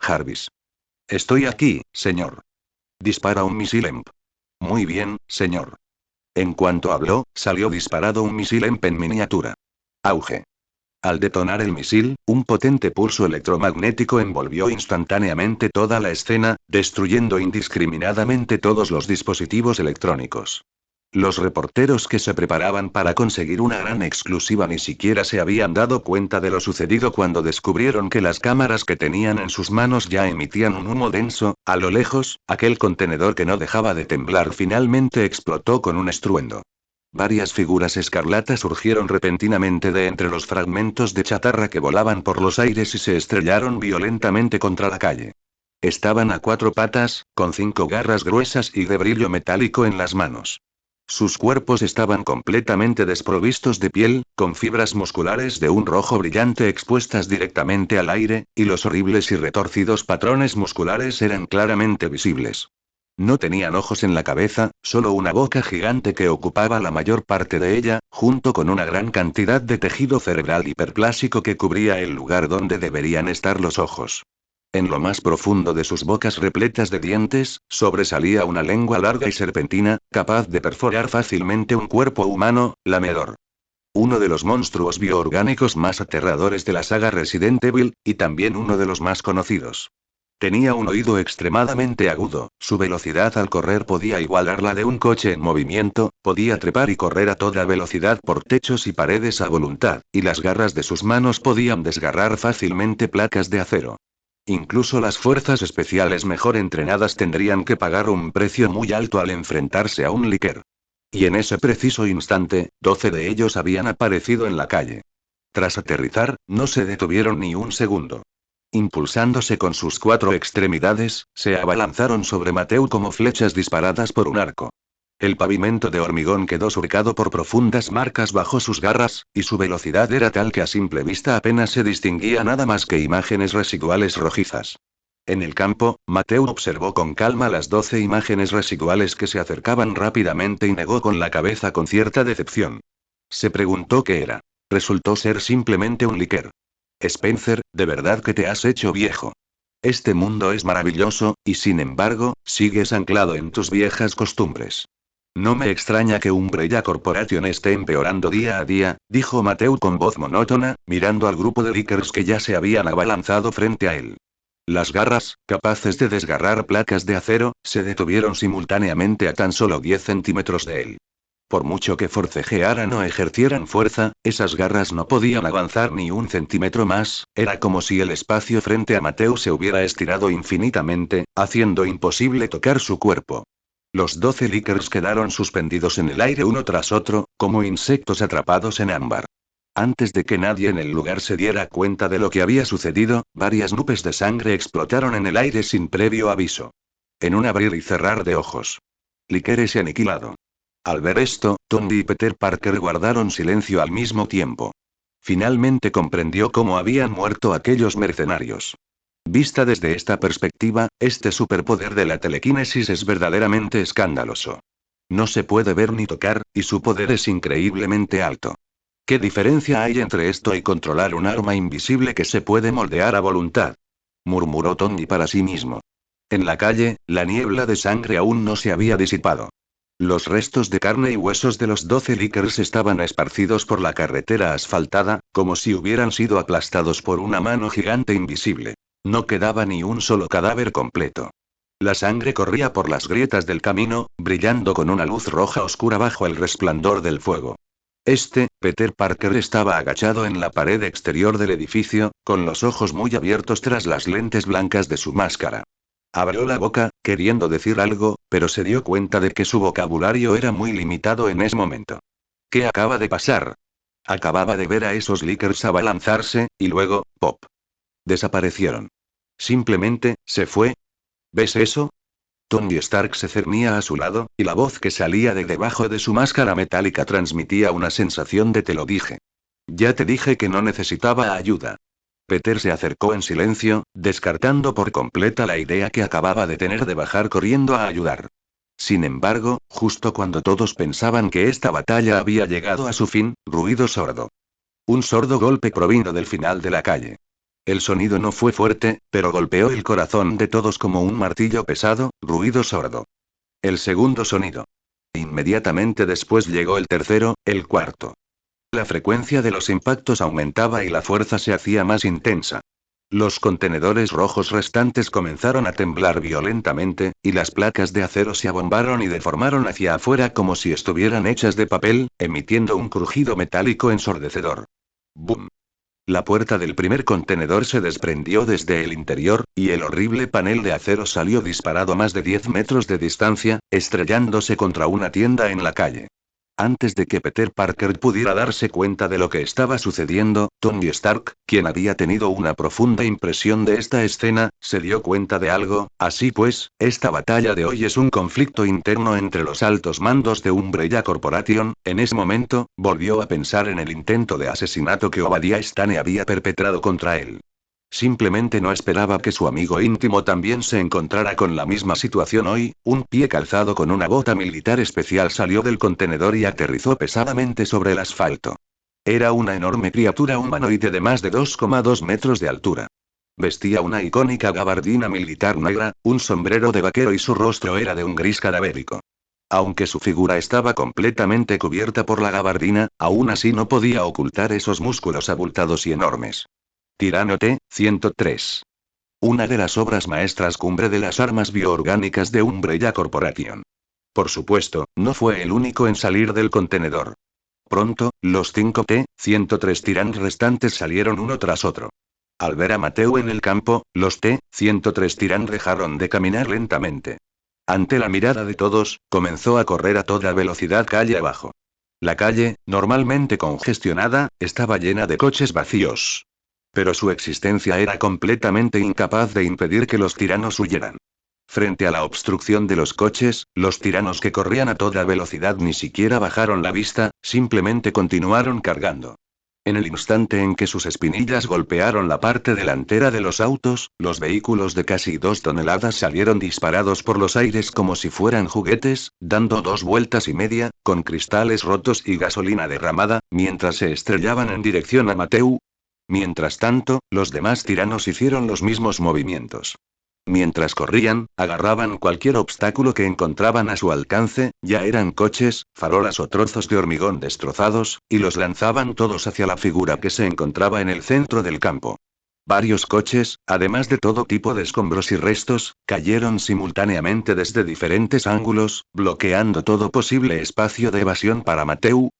Jarvis. Estoy aquí, señor. Dispara un misil EMP. Muy bien, señor. En cuanto habló, salió disparado un misil EMP en miniatura. Auge. Al detonar el misil, un potente pulso electromagnético envolvió instantáneamente toda la escena, destruyendo indiscriminadamente todos los dispositivos electrónicos. Los reporteros que se preparaban para conseguir una gran exclusiva ni siquiera se habían dado cuenta de lo sucedido cuando descubrieron que las cámaras que tenían en sus manos ya emitían un humo denso. A lo lejos, aquel contenedor que no dejaba de temblar finalmente explotó con un estruendo. Varias figuras escarlatas surgieron repentinamente de entre los fragmentos de chatarra que volaban por los aires y se estrellaron violentamente contra la calle. Estaban a cuatro patas, con 5 garras gruesas y de brillo metálico en las manos. Sus cuerpos estaban completamente desprovistos de piel, con fibras musculares de un rojo brillante expuestas directamente al aire, y los horribles y retorcidos patrones musculares eran claramente visibles. No tenían ojos en la cabeza, solo una boca gigante que ocupaba la mayor parte de ella, junto con una gran cantidad de tejido cerebral hiperplásico que cubría el lugar donde deberían estar los ojos. En lo más profundo de sus bocas repletas de dientes, sobresalía una lengua larga y serpentina, capaz de perforar fácilmente un cuerpo humano, lamedor. Uno de los monstruos bioorgánicos más aterradores de la saga Resident Evil, y también uno de los más conocidos. Tenía un oído extremadamente agudo, su velocidad al correr podía igualar la de un coche en movimiento, podía trepar y correr a toda velocidad por techos y paredes a voluntad, y las garras de sus manos podían desgarrar fácilmente placas de acero. Incluso las fuerzas especiales mejor entrenadas tendrían que pagar un precio muy alto al enfrentarse a un Licker. Y en ese preciso instante, 12 de ellos habían aparecido en la calle. Tras aterrizar, no se detuvieron ni un segundo. Impulsándose con sus 4 extremidades, se abalanzaron sobre Mateo como flechas disparadas por un arco. El pavimento de hormigón quedó surcado por profundas marcas bajo sus garras, y su velocidad era tal que a simple vista apenas se distinguía nada más que imágenes residuales rojizas. En el campo, Mateo observó con calma las 12 imágenes residuales que se acercaban rápidamente y negó con la cabeza con cierta decepción. Se preguntó qué era. Resultó ser simplemente un Licker. Spencer, de verdad que te has hecho viejo. Este mundo es maravilloso, y sin embargo, sigues anclado en tus viejas costumbres. No me extraña que Umbrella Corporation esté empeorando día a día, dijo Mateo con voz monótona, mirando al grupo de Lickers que ya se habían abalanzado frente a él. Las garras, capaces de desgarrar placas de acero, se detuvieron simultáneamente a tan solo 10 centímetros de él. Por mucho que forcejearan o ejercieran fuerza, esas garras no podían avanzar ni un centímetro más, era como si el espacio frente a Mateo se hubiera estirado infinitamente, haciendo imposible tocar su cuerpo. Los 12 Lickers quedaron suspendidos en el aire uno tras otro, como insectos atrapados en ámbar. Antes de que nadie en el lugar se diera cuenta de lo que había sucedido, varias nubes de sangre explotaron en el aire sin previo aviso. En un abrir y cerrar de ojos. Lickers aniquilado. Al ver esto, Tony y Peter Parker guardaron silencio al mismo tiempo. Finalmente comprendió cómo habían muerto aquellos mercenarios. Vista desde esta perspectiva, este superpoder de la telequinesis es verdaderamente escandaloso. No se puede ver ni tocar, y su poder es increíblemente alto. ¿Qué diferencia hay entre esto y controlar un arma invisible que se puede moldear a voluntad? Murmuró Tony para sí mismo. En la calle, la niebla de sangre aún no se había disipado. Los restos de carne y huesos de los 12 Lickers estaban esparcidos por la carretera asfaltada, como si hubieran sido aplastados por una mano gigante invisible. No quedaba ni un solo cadáver completo. La sangre corría por las grietas del camino, brillando con una luz roja oscura bajo el resplandor del fuego. Peter Parker estaba agachado en la pared exterior del edificio, con los ojos muy abiertos tras las lentes blancas de su máscara. Abrió la boca, queriendo decir algo, pero se dio cuenta de que su vocabulario era muy limitado en ese momento. ¿Qué acaba de pasar? Acababa de ver a esos Lickers abalanzarse, y luego, ¡pop! Desaparecieron. Simplemente, se fue. ¿Ves eso? Tony Stark se cernía a su lado, y la voz que salía de debajo de su máscara metálica transmitía una sensación de te lo dije. Ya te dije que no necesitaba ayuda. Peter se acercó en silencio, descartando por completa la idea que acababa de tener de bajar corriendo a ayudar. Sin embargo, justo cuando todos pensaban que esta batalla había llegado a su fin, ruido sordo. Un sordo golpe provino del final de la calle. El sonido no fue fuerte, pero golpeó el corazón de todos como un martillo pesado, ruido sordo. El segundo sonido. Inmediatamente después llegó el tercero, el cuarto. La frecuencia de los impactos aumentaba y la fuerza se hacía más intensa. Los contenedores rojos restantes comenzaron a temblar violentamente, y las placas de acero se abombaron y deformaron hacia afuera como si estuvieran hechas de papel, emitiendo un crujido metálico ensordecedor. ¡Bum! La puerta del primer contenedor se desprendió desde el interior, y el horrible panel de acero salió disparado a más de 10 metros de distancia, estrellándose contra una tienda en la calle. Antes de que Peter Parker pudiera darse cuenta de lo que estaba sucediendo, Tony Stark, quien había tenido una profunda impresión de esta escena, se dio cuenta de algo. Así pues, esta batalla de hoy es un conflicto interno entre los altos mandos de Umbrella Corporation. En ese momento, volvió a pensar en el intento de asesinato que Obadiah Stane había perpetrado contra él. Simplemente no esperaba que su amigo íntimo también se encontrara con la misma situación hoy. Un pie calzado con una bota militar especial salió del contenedor y aterrizó pesadamente sobre el asfalto. Era una enorme criatura humanoide de más de 2,2 metros de altura. Vestía una icónica gabardina militar negra, un sombrero de vaquero y su rostro era de un gris cadavérico. Aunque su figura estaba completamente cubierta por la gabardina, aún así no podía ocultar esos músculos abultados y enormes. Tirano T-103. Una de las obras maestras cumbre de las armas bioorgánicas de Umbrella Corporation. Por supuesto, no fue el único en salir del contenedor. Pronto, los 5 T-103 Tyrant restantes salieron uno tras otro. Al ver a Mateo en el campo, los T-103 Tyrant dejaron de caminar lentamente. Ante la mirada de todos, comenzó a correr a toda velocidad calle abajo. La calle, normalmente congestionada, estaba llena de coches vacíos. Pero su existencia era completamente incapaz de impedir que los tiranos huyeran. Frente a la obstrucción de los coches, los tiranos que corrían a toda velocidad ni siquiera bajaron la vista, simplemente continuaron cargando. En el instante en que sus espinillas golpearon la parte delantera de los autos, los vehículos de casi 2 toneladas salieron disparados por los aires como si fueran juguetes, dando 2,5 vueltas, con cristales rotos y gasolina derramada, mientras se estrellaban en dirección a Mateu. Mientras tanto, los demás tiranos hicieron los mismos movimientos. Mientras corrían, agarraban cualquier obstáculo que encontraban a su alcance, ya eran coches, farolas o trozos de hormigón destrozados, y los lanzaban todos hacia la figura que se encontraba en el centro del campo. Varios coches, además de todo tipo de escombros y restos, cayeron simultáneamente desde diferentes ángulos, bloqueando todo posible espacio de evasión para Mateu.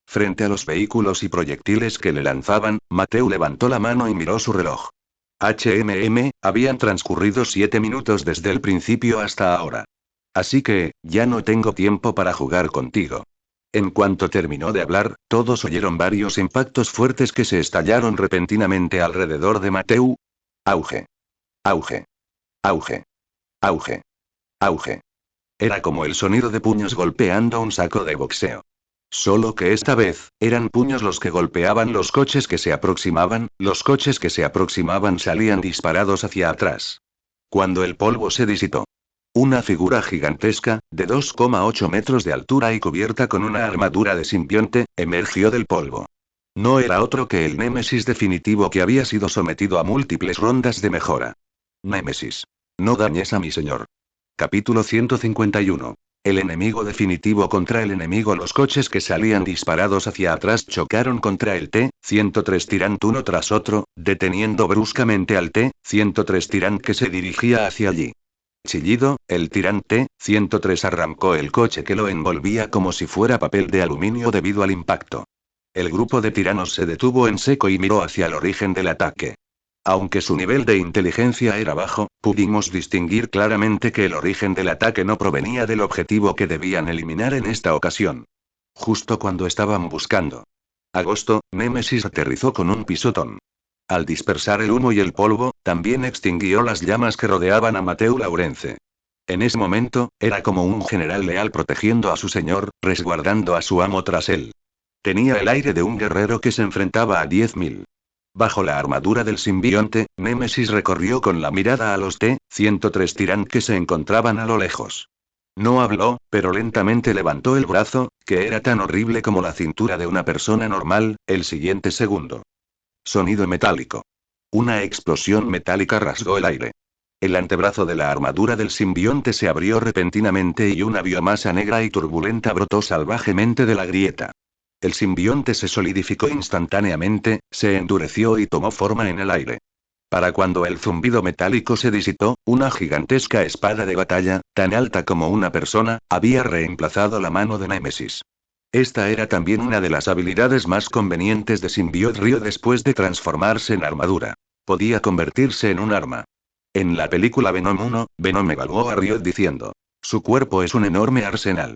Frente a los vehículos y proyectiles que le lanzaban, Mateu levantó la mano y miró su reloj. Habían transcurrido 7 minutos desde el principio hasta ahora. Así que, ya no tengo tiempo para jugar contigo. En cuanto terminó de hablar, todos oyeron varios impactos fuertes que se estallaron repentinamente alrededor de Mateu. Auge. Auge. Auge. Auge. Auge. Era como el sonido de puños golpeando un saco de boxeo. Solo que esta vez, eran puños los que golpeaban los coches que se aproximaban. Los coches que se aproximaban salían disparados hacia atrás. Cuando el polvo se disipó. Una figura gigantesca, de 2,8 metros de altura y cubierta con una armadura de simbionte, emergió del polvo. No era otro que el Némesis definitivo que había sido sometido a múltiples rondas de mejora. Némesis. No dañes a mi señor. Capítulo 151. El enemigo definitivo contra el enemigo. Los coches que salían disparados hacia atrás chocaron contra el T-103 Tyrant uno tras otro, deteniendo bruscamente al T-103 Tyrant que se dirigía hacia allí. Chillido, el Tyrant T-103 arrancó el coche que lo envolvía como si fuera papel de aluminio debido al impacto. El grupo de tiranos se detuvo en seco y miró hacia el origen del ataque. Aunque su nivel de inteligencia era bajo, pudimos distinguir claramente que el origen del ataque no provenía del objetivo que debían eliminar en esta ocasión. Justo cuando estaban buscando. Agosto, Némesis aterrizó con un pisotón. Al dispersar el humo y el polvo, también extinguió las llamas que rodeaban a Mateu Laurence. En ese momento, era como un general leal protegiendo a su señor, resguardando a su amo tras él. Tenía el aire de un guerrero que se enfrentaba a 10.000. Bajo la armadura del simbionte, Némesis recorrió con la mirada a los T-103 Tyrant que se encontraban a lo lejos. No habló, pero lentamente levantó el brazo, que era tan horrible como la cintura de una persona normal, el siguiente segundo. Sonido metálico. Una explosión metálica rasgó el aire. El antebrazo de la armadura del simbionte se abrió repentinamente y una biomasa negra y turbulenta brotó salvajemente de la grieta. El simbionte se solidificó instantáneamente, se endureció y tomó forma en el aire. Para cuando el zumbido metálico se disipó, una gigantesca espada de batalla, tan alta como una persona, había reemplazado la mano de Némesis. Esta era también una de las habilidades más convenientes de Symbiote Ryo después de transformarse en armadura. Podía convertirse en un arma. En la película Venom 1, Venom evaluó a Ryo diciendo: su cuerpo es un enorme arsenal.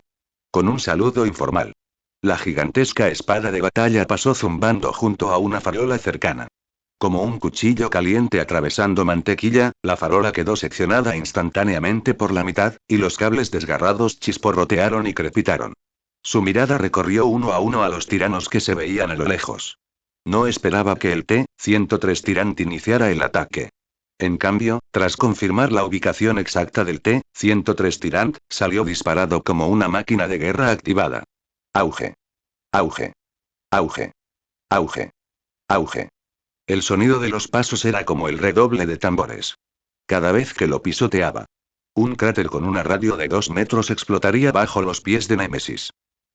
Con un saludo informal. La gigantesca espada de batalla pasó zumbando junto a una farola cercana. Como un cuchillo caliente atravesando mantequilla, la farola quedó seccionada instantáneamente por la mitad, y los cables desgarrados chisporrotearon y crepitaron. Su mirada recorrió uno a los tiranos que se veían a lo lejos. No esperaba que el T-103 Tyrant iniciara el ataque. En cambio, tras confirmar la ubicación exacta del T-103 Tyrant, salió disparado como una máquina de guerra activada. Auge. Auge. Auge. Auge. Auge. El sonido de los pasos era como el redoble de tambores. Cada vez que lo pisoteaba, un cráter con una radio de 2 metros explotaría bajo los pies de Némesis.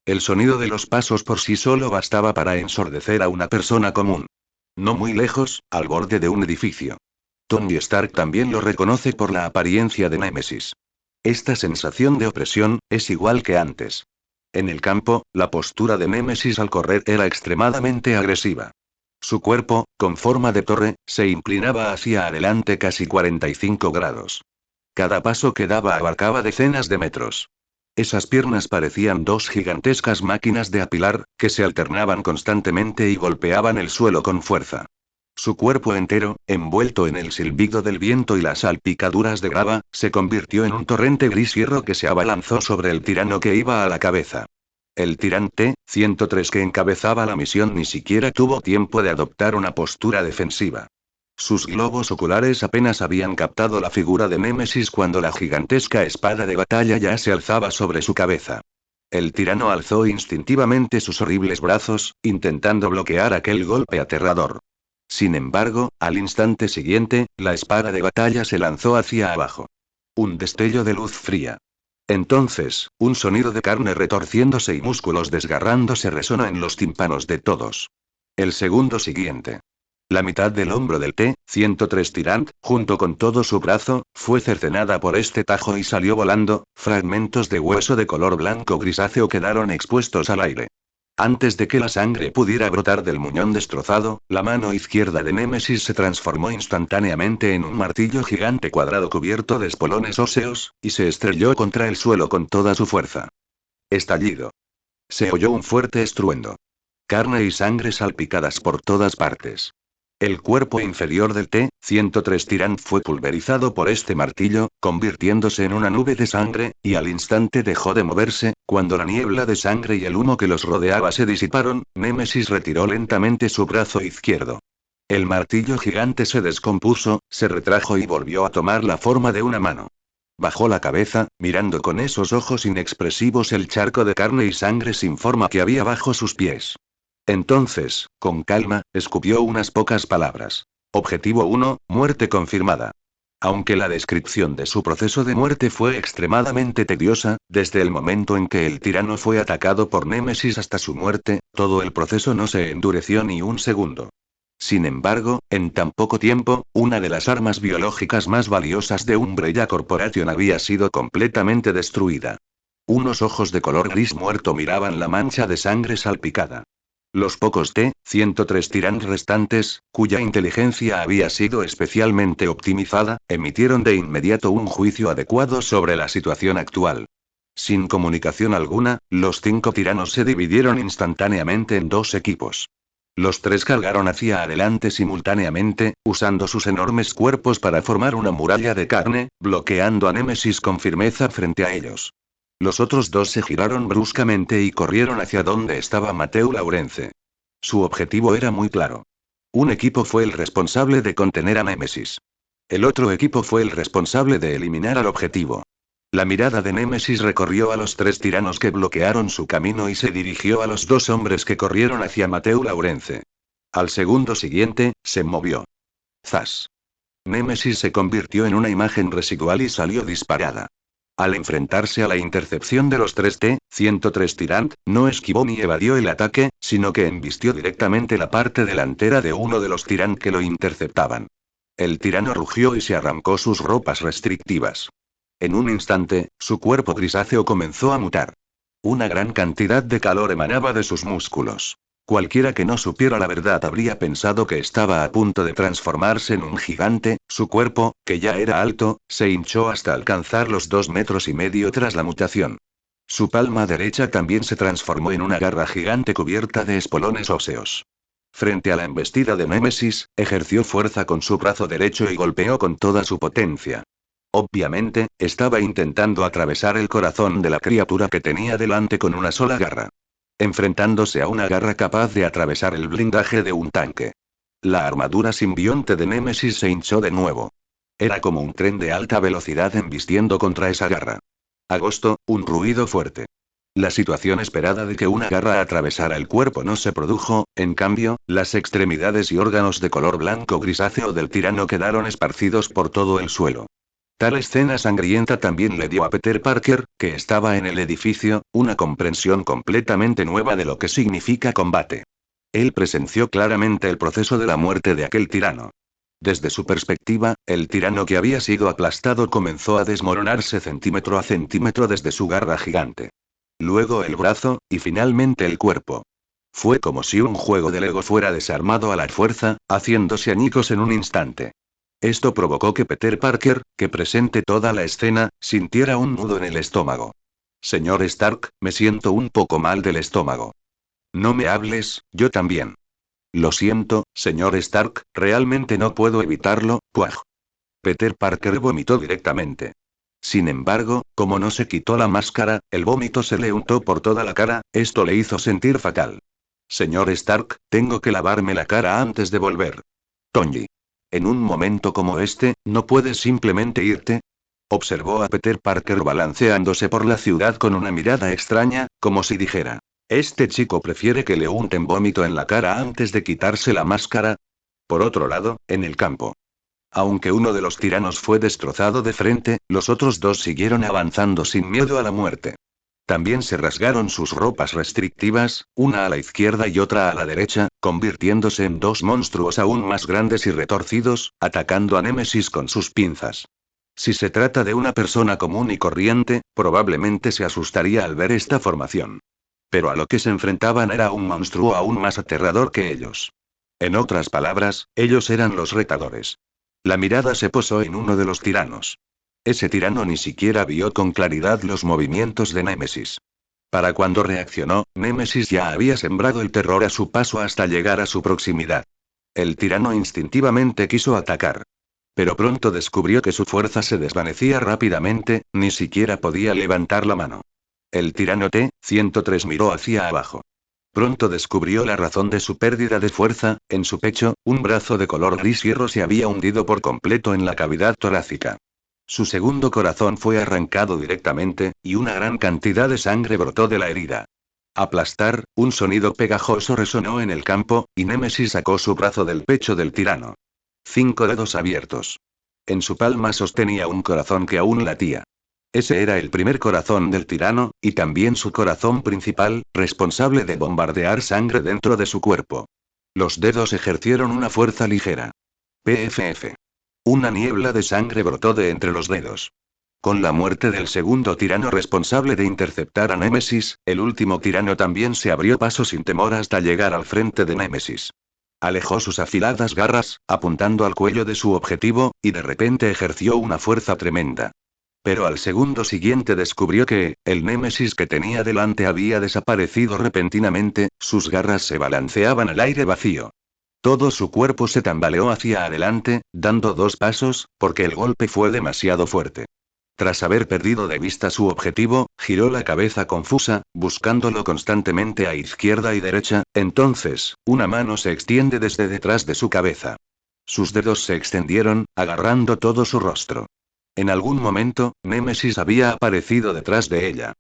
El sonido de los pasos por sí solo bastaba para ensordecer a una persona común. No muy lejos, al borde de un edificio. Tony Stark también lo reconoce por la apariencia de Némesis. Esta sensación de opresión es igual que antes. En el campo, la postura de Némesis al correr era extremadamente agresiva. Su cuerpo, con forma de torre, se inclinaba hacia adelante casi 45 grados. Cada paso que daba abarcaba decenas de metros. Esas piernas parecían dos gigantescas máquinas de apilar, que se alternaban constantemente y golpeaban el suelo con fuerza. Su cuerpo entero, envuelto en el silbido del viento y las salpicaduras de grava, se convirtió en un torrente gris hierro que se abalanzó sobre el tirano que iba a la cabeza. El tirante, 103 que encabezaba la misión ni siquiera tuvo tiempo de adoptar una postura defensiva. Sus globos oculares apenas habían captado la figura de Némesis cuando la gigantesca espada de batalla ya se alzaba sobre su cabeza. El tirano alzó instintivamente sus horribles brazos, intentando bloquear aquel golpe aterrador. Sin embargo, al instante siguiente, la espada de batalla se lanzó hacia abajo. Un destello de luz fría. Entonces, un sonido de carne retorciéndose y músculos desgarrándose resonó en los tímpanos de todos. El segundo siguiente. La mitad del hombro del T-103 Tyrant, junto con todo su brazo, fue cercenada por este tajo y salió volando. Fragmentos de hueso de color blanco grisáceo quedaron expuestos al aire. Antes de que la sangre pudiera brotar del muñón destrozado, la mano izquierda de Némesis se transformó instantáneamente en un martillo gigante cuadrado cubierto de espolones óseos, y se estrelló contra el suelo con toda su fuerza. Estallido. Se oyó un fuerte estruendo. Carne y sangre salpicadas por todas partes. El cuerpo inferior del T-103 Tyrant fue pulverizado por este martillo, convirtiéndose en una nube de sangre, y al instante dejó de moverse. Cuando la niebla de sangre y el humo que los rodeaba se disiparon, Némesis retiró lentamente su brazo izquierdo. El martillo gigante se descompuso, se retrajo y volvió a tomar la forma de una mano. Bajó la cabeza, mirando con esos ojos inexpresivos el charco de carne y sangre sin forma que había bajo sus pies. Entonces, con calma, escupió unas pocas palabras. Objetivo 1, muerte confirmada. Aunque la descripción de su proceso de muerte fue extremadamente tediosa, desde el momento en que el tirano fue atacado por Némesis hasta su muerte, todo el proceso no se endureció ni un segundo. Sin embargo, en tan poco tiempo, una de las armas biológicas más valiosas de Umbrella Corporation había sido completamente destruida. Unos ojos de color gris muerto miraban la mancha de sangre salpicada. Los pocos T-103 Tyrant restantes, cuya inteligencia había sido especialmente optimizada, emitieron de inmediato un juicio adecuado sobre la situación actual. Sin comunicación alguna, los 5 tiranos se dividieron instantáneamente en 2 equipos. Los 3 cargaron hacia adelante simultáneamente, usando sus enormes cuerpos para formar una muralla de carne, bloqueando a Némesis con firmeza frente a ellos. Los otros 2 se giraron bruscamente y corrieron hacia donde estaba Mateu Laurence. Su objetivo era muy claro. Un equipo fue el responsable de contener a Némesis. El otro equipo fue el responsable de eliminar al objetivo. La mirada de Némesis recorrió a los 3 tiranos que bloquearon su camino y se dirigió a los 2 hombres que corrieron hacia Mateu Laurence. Al segundo siguiente, se movió. Zas. Némesis se convirtió en una imagen residual y salió disparada. Al enfrentarse a la intercepción de los 3T-103 Tyrant, no esquivó ni evadió el ataque, sino que embistió directamente la parte delantera de uno de los Tyrant que lo interceptaban. El tirano rugió y se arrancó sus ropas restrictivas. En un instante, su cuerpo grisáceo comenzó a mutar. Una gran cantidad de calor emanaba de sus músculos. Cualquiera que no supiera la verdad habría pensado que estaba a punto de transformarse en un gigante. Su cuerpo, que ya era alto, se hinchó hasta alcanzar los 2,5 metros tras la mutación. Su palma derecha también se transformó en una garra gigante cubierta de espolones óseos. Frente a la embestida de Némesis, ejerció fuerza con su brazo derecho y golpeó con toda su potencia. Obviamente, estaba intentando atravesar el corazón de la criatura que tenía delante con una sola garra. Enfrentándose a una garra capaz de atravesar el blindaje de un tanque. La armadura simbionte de Némesis se hinchó de nuevo. Era como un tren de alta velocidad embistiendo contra esa garra. Agosto, un ruido fuerte. La situación esperada de que una garra atravesara el cuerpo no se produjo, en cambio, las extremidades y órganos de color blanco grisáceo del tirano quedaron esparcidos por todo el suelo. Tal escena sangrienta también le dio a Peter Parker, que estaba en el edificio, una comprensión completamente nueva de lo que significa combate. Él presenció claramente el proceso de la muerte de aquel tirano. Desde su perspectiva, el tirano que había sido aplastado comenzó a desmoronarse centímetro a centímetro desde su garra gigante. Luego el brazo, y finalmente el cuerpo. Fue como si un juego de Lego fuera desarmado a la fuerza, haciéndose añicos en un instante. Esto provocó que Peter Parker, que presente toda la escena, sintiera un nudo en el estómago. Señor Stark, me siento un poco mal del estómago. No me hables, yo también. Lo siento, señor Stark, realmente no puedo evitarlo, ¡puaj! Peter Parker vomitó directamente. Sin embargo, como no se quitó la máscara, el vómito se le untó por toda la cara, esto le hizo sentir fatal. Señor Stark, tengo que lavarme la cara antes de volver. Tony. En un momento como este, ¿no puedes simplemente irte? Observó a Peter Parker balanceándose por la ciudad con una mirada extraña, como si dijera: ¿este chico prefiere que le unten vómito en la cara antes de quitarse la máscara? Por otro lado, en el campo. Aunque uno de los tiranos fue destrozado de frente, los otros dos siguieron avanzando sin miedo a la muerte. También se rasgaron sus ropas restrictivas, una a la izquierda y otra a la derecha, convirtiéndose en dos monstruos aún más grandes y retorcidos, atacando a Némesis con sus pinzas. Si se trata de una persona común y corriente, probablemente se asustaría al ver esta formación. Pero a lo que se enfrentaban era un monstruo aún más aterrador que ellos. En otras palabras, ellos eran los retadores. La mirada se posó en uno de los tiranos. Ese tirano ni siquiera vio con claridad los movimientos de Némesis. Para cuando reaccionó, Némesis ya había sembrado el terror a su paso hasta llegar a su proximidad. El tirano instintivamente quiso atacar. Pero pronto descubrió que su fuerza se desvanecía rápidamente, ni siquiera podía levantar la mano. El tirano T-103 miró hacia abajo. Pronto descubrió la razón de su pérdida de fuerza: en su pecho, un brazo de color gris hierro se había hundido por completo en la cavidad torácica. Su segundo corazón fue arrancado directamente, y una gran cantidad de sangre brotó de la herida. Aplastar, un sonido pegajoso resonó en el campo, y Némesis sacó su brazo del pecho del tirano. 5 dedos abiertos. En su palma sostenía un corazón que aún latía. Ese era el primer corazón del tirano, y también su corazón principal, responsable de bombardear sangre dentro de su cuerpo. Los dedos ejercieron una fuerza ligera. PFF. Una niebla de sangre brotó de entre los dedos. Con la muerte del segundo tirano responsable de interceptar a Némesis, el último tirano también se abrió paso sin temor hasta llegar al frente de Némesis. Alejó sus afiladas garras, apuntando al cuello de su objetivo, y de repente ejerció una fuerza tremenda. Pero al segundo siguiente descubrió que, el Némesis que tenía delante había desaparecido repentinamente, sus garras se balanceaban al aire vacío. Todo su cuerpo se tambaleó hacia adelante, dando 2 pasos, porque el golpe fue demasiado fuerte. Tras haber perdido de vista su objetivo, giró la cabeza confusa, buscándolo constantemente a izquierda y derecha. Entonces, una mano se extiende desde detrás de su cabeza. Sus dedos se extendieron, agarrando todo su rostro. En algún momento, Némesis había aparecido detrás de ella.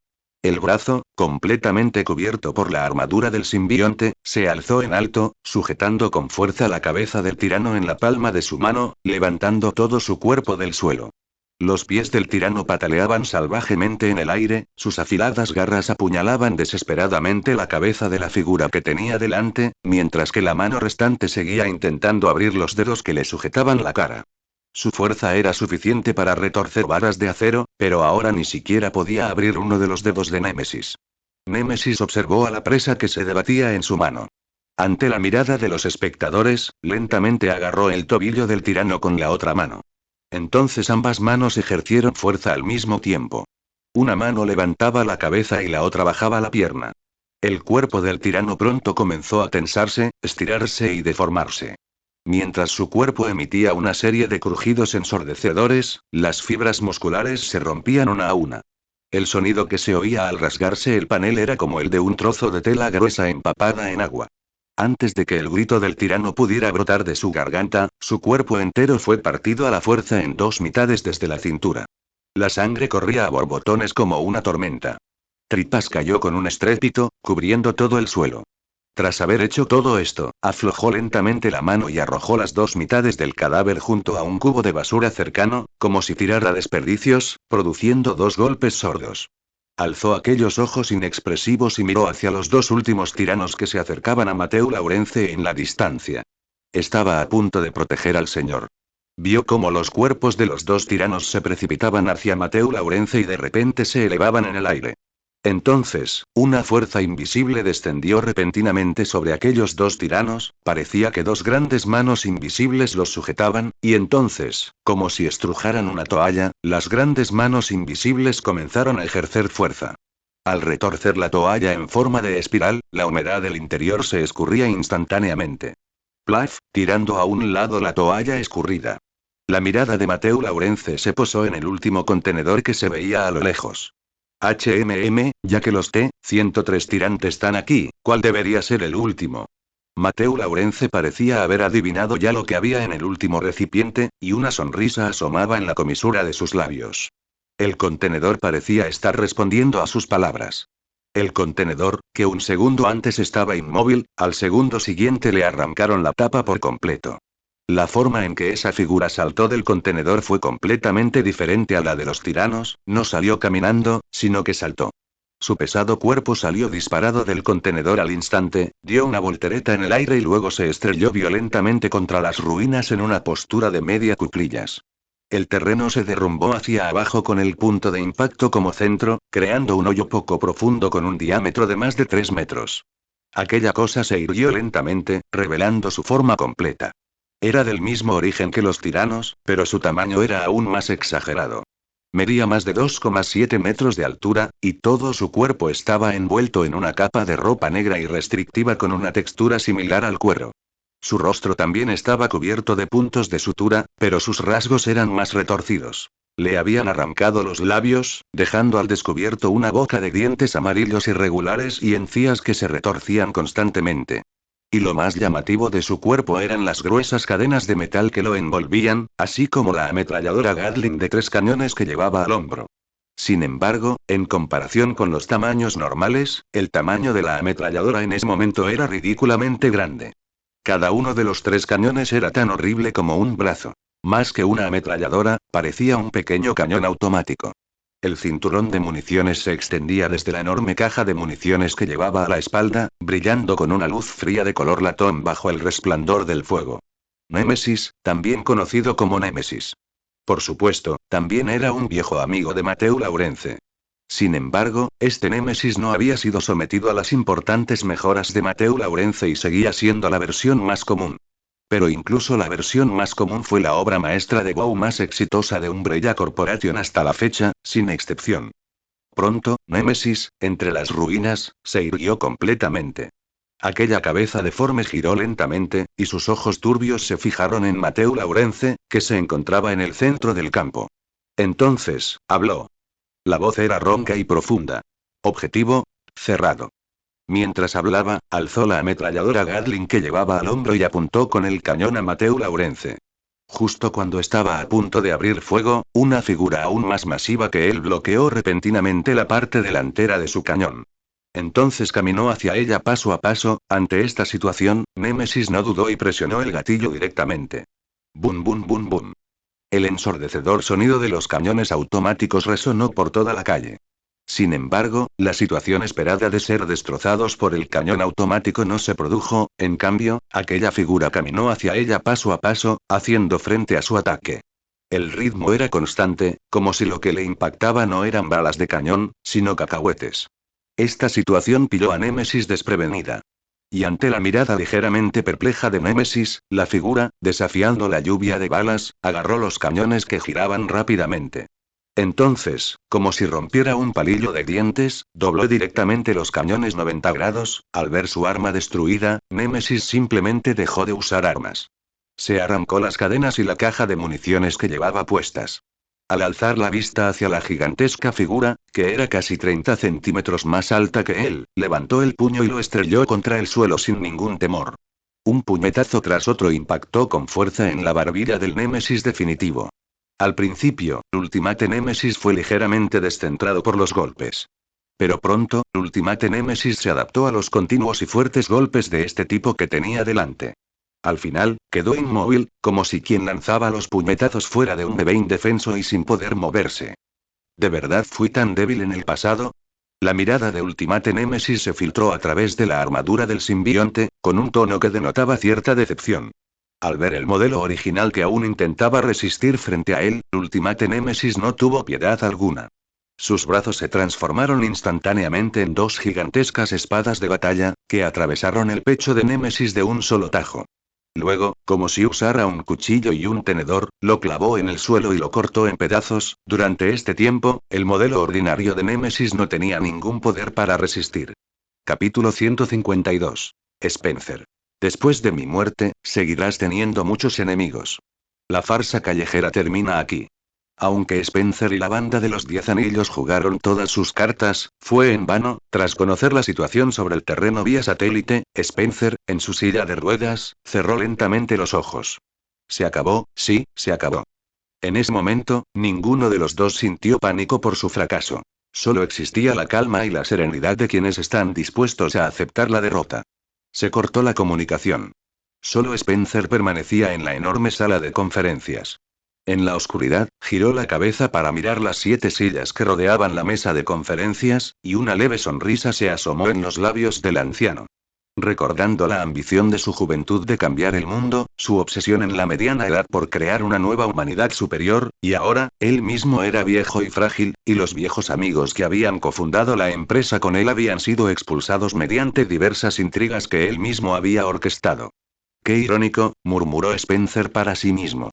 El brazo, completamente cubierto por la armadura del simbionte, se alzó en alto, sujetando con fuerza la cabeza del tirano en la palma de su mano, levantando todo su cuerpo del suelo. Los pies del tirano pataleaban salvajemente en el aire, sus afiladas garras apuñalaban desesperadamente la cabeza de la figura que tenía delante, mientras que la mano restante seguía intentando abrir los dedos que le sujetaban la cara. Su fuerza era suficiente para retorcer varas de acero, pero ahora ni siquiera podía abrir uno de los dedos de Némesis. Némesis observó a la presa que se debatía en su mano. Ante la mirada de los espectadores, lentamente agarró el tobillo del tirano con la otra mano. Entonces ambas manos ejercieron fuerza al mismo tiempo. Una mano levantaba la cabeza y la otra bajaba la pierna. El cuerpo del tirano pronto comenzó a tensarse, estirarse y deformarse. Mientras su cuerpo emitía una serie de crujidos ensordecedores, las fibras musculares se rompían una a una. El sonido que se oía al rasgarse el panel era como el de un trozo de tela gruesa empapada en agua. Antes de que el grito del tirano pudiera brotar de su garganta, su cuerpo entero fue partido a la fuerza en dos mitades desde la cintura. La sangre corría a borbotones como una tormenta. Tripas cayó con un estrépito, cubriendo todo el suelo. Tras haber hecho todo esto, aflojó lentamente la mano y arrojó las dos mitades del cadáver junto a un cubo de basura cercano, como si tirara desperdicios, produciendo dos golpes sordos. Alzó aquellos ojos inexpresivos y miró hacia los dos últimos tiranos que se acercaban a Mateu Laurence en la distancia. Estaba a punto de proteger al señor. Vio cómo los cuerpos de los dos tiranos se precipitaban hacia Mateu Laurence y de repente se elevaban en el aire. Entonces, una fuerza invisible descendió repentinamente sobre aquellos dos tiranos, parecía que dos grandes manos invisibles los sujetaban, y entonces, como si estrujaran una toalla, las grandes manos invisibles comenzaron a ejercer fuerza. Al retorcer la toalla en forma de espiral, la humedad del interior se escurría instantáneamente. Plaf, tirando a un lado la toalla escurrida. La mirada de Mateu Laurence se posó en el último contenedor que se veía a lo lejos. Ya que los T-103 tirantes están aquí, ¿cuál debería ser el último? Mateu Laurence parecía haber adivinado ya lo que había en el último recipiente, y una sonrisa asomaba en la comisura de sus labios. El contenedor parecía estar respondiendo a sus palabras. El contenedor, que un segundo antes estaba inmóvil, al segundo siguiente le arrancaron la tapa por completo. La forma en que esa figura saltó del contenedor fue completamente diferente a la de los tiranos, no salió caminando, sino que saltó. Su pesado cuerpo salió disparado del contenedor al instante, dio una voltereta en el aire y luego se estrelló violentamente contra las ruinas en una postura de media cuclillas. El terreno se derrumbó hacia abajo con el punto de impacto como centro, creando un hoyo poco profundo con un diámetro de más de 3 metros. Aquella cosa se irguió lentamente, revelando su forma completa. Era del mismo origen que los tiranos, pero su tamaño era aún más exagerado. Medía más de 2,7 metros de altura, y todo su cuerpo estaba envuelto en una capa de ropa negra y restrictiva con una textura similar al cuero. Su rostro también estaba cubierto de puntos de sutura, pero sus rasgos eran más retorcidos. Le habían arrancado los labios, dejando al descubierto una boca de dientes amarillos irregulares y encías que se retorcían constantemente. Y lo más llamativo de su cuerpo eran las gruesas cadenas de metal que lo envolvían, así como la ametralladora Gatling de 3 cañones que llevaba al hombro. Sin embargo, en comparación con los tamaños normales, el tamaño de la ametralladora en ese momento era ridículamente grande. Cada uno de los 3 cañones era tan horrible como un brazo. Más que una ametralladora, parecía un pequeño cañón automático. El cinturón de municiones se extendía desde la enorme caja de municiones que llevaba a la espalda, brillando con una luz fría de color latón bajo el resplandor del fuego. Némesis, también conocido como Némesis. Por supuesto, también era un viejo amigo de Mateu Laurence. Sin embargo, este Némesis no había sido sometido a las importantes mejoras de Mateu Laurence y seguía siendo la versión más común. Pero incluso la versión más común fue la obra maestra de WoW más exitosa de Umbrella Corporation hasta la fecha, sin excepción. Pronto, Némesis, entre las ruinas, se irguió completamente. Aquella cabeza deforme giró lentamente, y sus ojos turbios se fijaron en Mateu Laurence, que se encontraba en el centro del campo. Entonces, habló. La voz era ronca y profunda. Objetivo: cerrado. Mientras hablaba, alzó la ametralladora Gatling que llevaba al hombro y apuntó con el cañón a Mateu Laurence. Justo cuando estaba a punto de abrir fuego, una figura aún más masiva que él bloqueó repentinamente la parte delantera de su cañón. Entonces caminó hacia ella paso a paso. Ante esta situación, Némesis no dudó y presionó el gatillo directamente. Bum bum bum bum. El ensordecedor sonido de los cañones automáticos resonó por toda la calle. Sin embargo, la situación esperada de ser destrozados por el cañón automático no se produjo. En cambio, aquella figura caminó hacia ella paso a paso, haciendo frente a su ataque. El ritmo era constante, como si lo que le impactaba no eran balas de cañón, sino cacahuetes. Esta situación pilló a Némesis desprevenida. Y ante la mirada ligeramente perpleja de Némesis, la figura, desafiando la lluvia de balas, agarró los cañones que giraban rápidamente. Entonces, como si rompiera un palillo de dientes, dobló directamente los cañones 90 grados. Al ver su arma destruida, Némesis simplemente dejó de usar armas. Se arrancó las cadenas y la caja de municiones que llevaba puestas. Al alzar la vista hacia la gigantesca figura, que era casi 30 centímetros más alta que él, levantó el puño y lo estrelló contra el suelo sin ningún temor. Un puñetazo tras otro impactó con fuerza en la barbilla del Némesis definitivo. Al principio, Ultimate Némesis fue ligeramente descentrado por los golpes. Pero pronto, Ultimate Némesis se adaptó a los continuos y fuertes golpes de este tipo que tenía delante. Al final, quedó inmóvil, como si quien lanzaba los puñetazos fuera de un bebé indefenso y sin poder moverse. ¿De verdad fui tan débil en el pasado? La mirada de Ultimate Némesis se filtró a través de la armadura del simbionte, con un tono que denotaba cierta decepción. Al ver el modelo original que aún intentaba resistir frente a él, Ultimate Némesis no tuvo piedad alguna. Sus brazos se transformaron instantáneamente en dos gigantescas espadas de batalla, que atravesaron el pecho de Némesis de un solo tajo. Luego, como si usara un cuchillo y un tenedor, lo clavó en el suelo y lo cortó en pedazos. Durante este tiempo, el modelo ordinario de Némesis no tenía ningún poder para resistir. Capítulo 152. Spencer. Después de mi muerte, seguirás teniendo muchos enemigos. La farsa callejera termina aquí. Aunque Spencer y la banda de los 10 anillos jugaron todas sus cartas, fue en vano. Tras conocer la situación sobre el terreno vía satélite, Spencer, en su silla de ruedas, cerró lentamente los ojos. Se acabó, sí, se acabó. En ese momento, ninguno de los dos sintió pánico por su fracaso. Solo existía la calma y la serenidad de quienes están dispuestos a aceptar la derrota. Se cortó la comunicación. Solo Spencer permanecía en la enorme sala de conferencias. En la oscuridad, giró la cabeza para mirar las 7 sillas que rodeaban la mesa de conferencias, y una leve sonrisa se asomó en los labios del anciano. Recordando la ambición de su juventud de cambiar el mundo, su obsesión en la mediana edad por crear una nueva humanidad superior, y ahora, él mismo era viejo y frágil, y los viejos amigos que habían cofundado la empresa con él habían sido expulsados mediante diversas intrigas que él mismo había orquestado. Qué irónico, murmuró Spencer para sí mismo.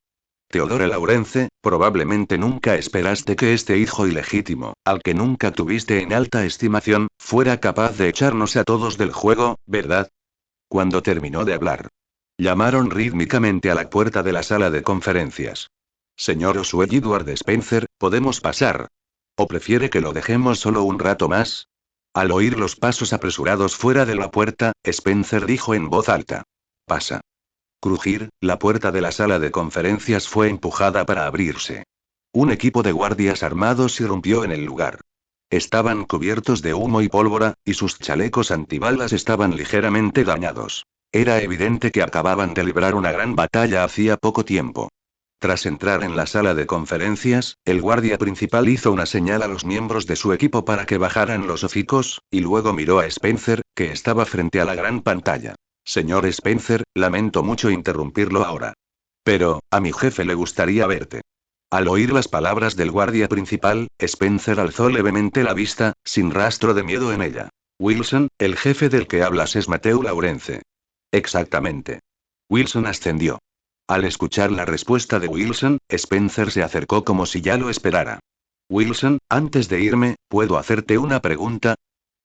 Theodore Laurence, probablemente nunca esperaste que este hijo ilegítimo, al que nunca tuviste en alta estimación, fuera capaz de echarnos a todos del juego, ¿verdad? Cuando terminó de hablar, llamaron rítmicamente a la puerta de la sala de conferencias. Señor Oswald Edward Spencer, ¿podemos pasar? ¿O prefiere que lo dejemos solo un rato más? Al oír los pasos apresurados fuera de la puerta, Spencer dijo en voz alta. Pasa. Crujir, la puerta de la sala de conferencias fue empujada para abrirse. Un equipo de guardias armados irrumpió en el lugar. Estaban cubiertos de humo y pólvora, y sus chalecos antibalas estaban ligeramente dañados. Era evidente que acababan de librar una gran batalla hacía poco tiempo. Tras entrar en la sala de conferencias, el guardia principal hizo una señal a los miembros de su equipo para que bajaran los hocicos, y luego miró a Spencer, que estaba frente a la gran pantalla. Señor Spencer, lamento mucho interrumpirlo ahora. Pero, a mi jefe le gustaría verte. Al oír las palabras del guardia principal, Spencer alzó levemente la vista, sin rastro de miedo en ella. Wilson, el jefe del que hablas es Matthew Laurence. Exactamente. Wilson ascendió. Al escuchar la respuesta de Wilson, Spencer se acercó como si ya lo esperara. Wilson, antes de irme, ¿puedo hacerte una pregunta?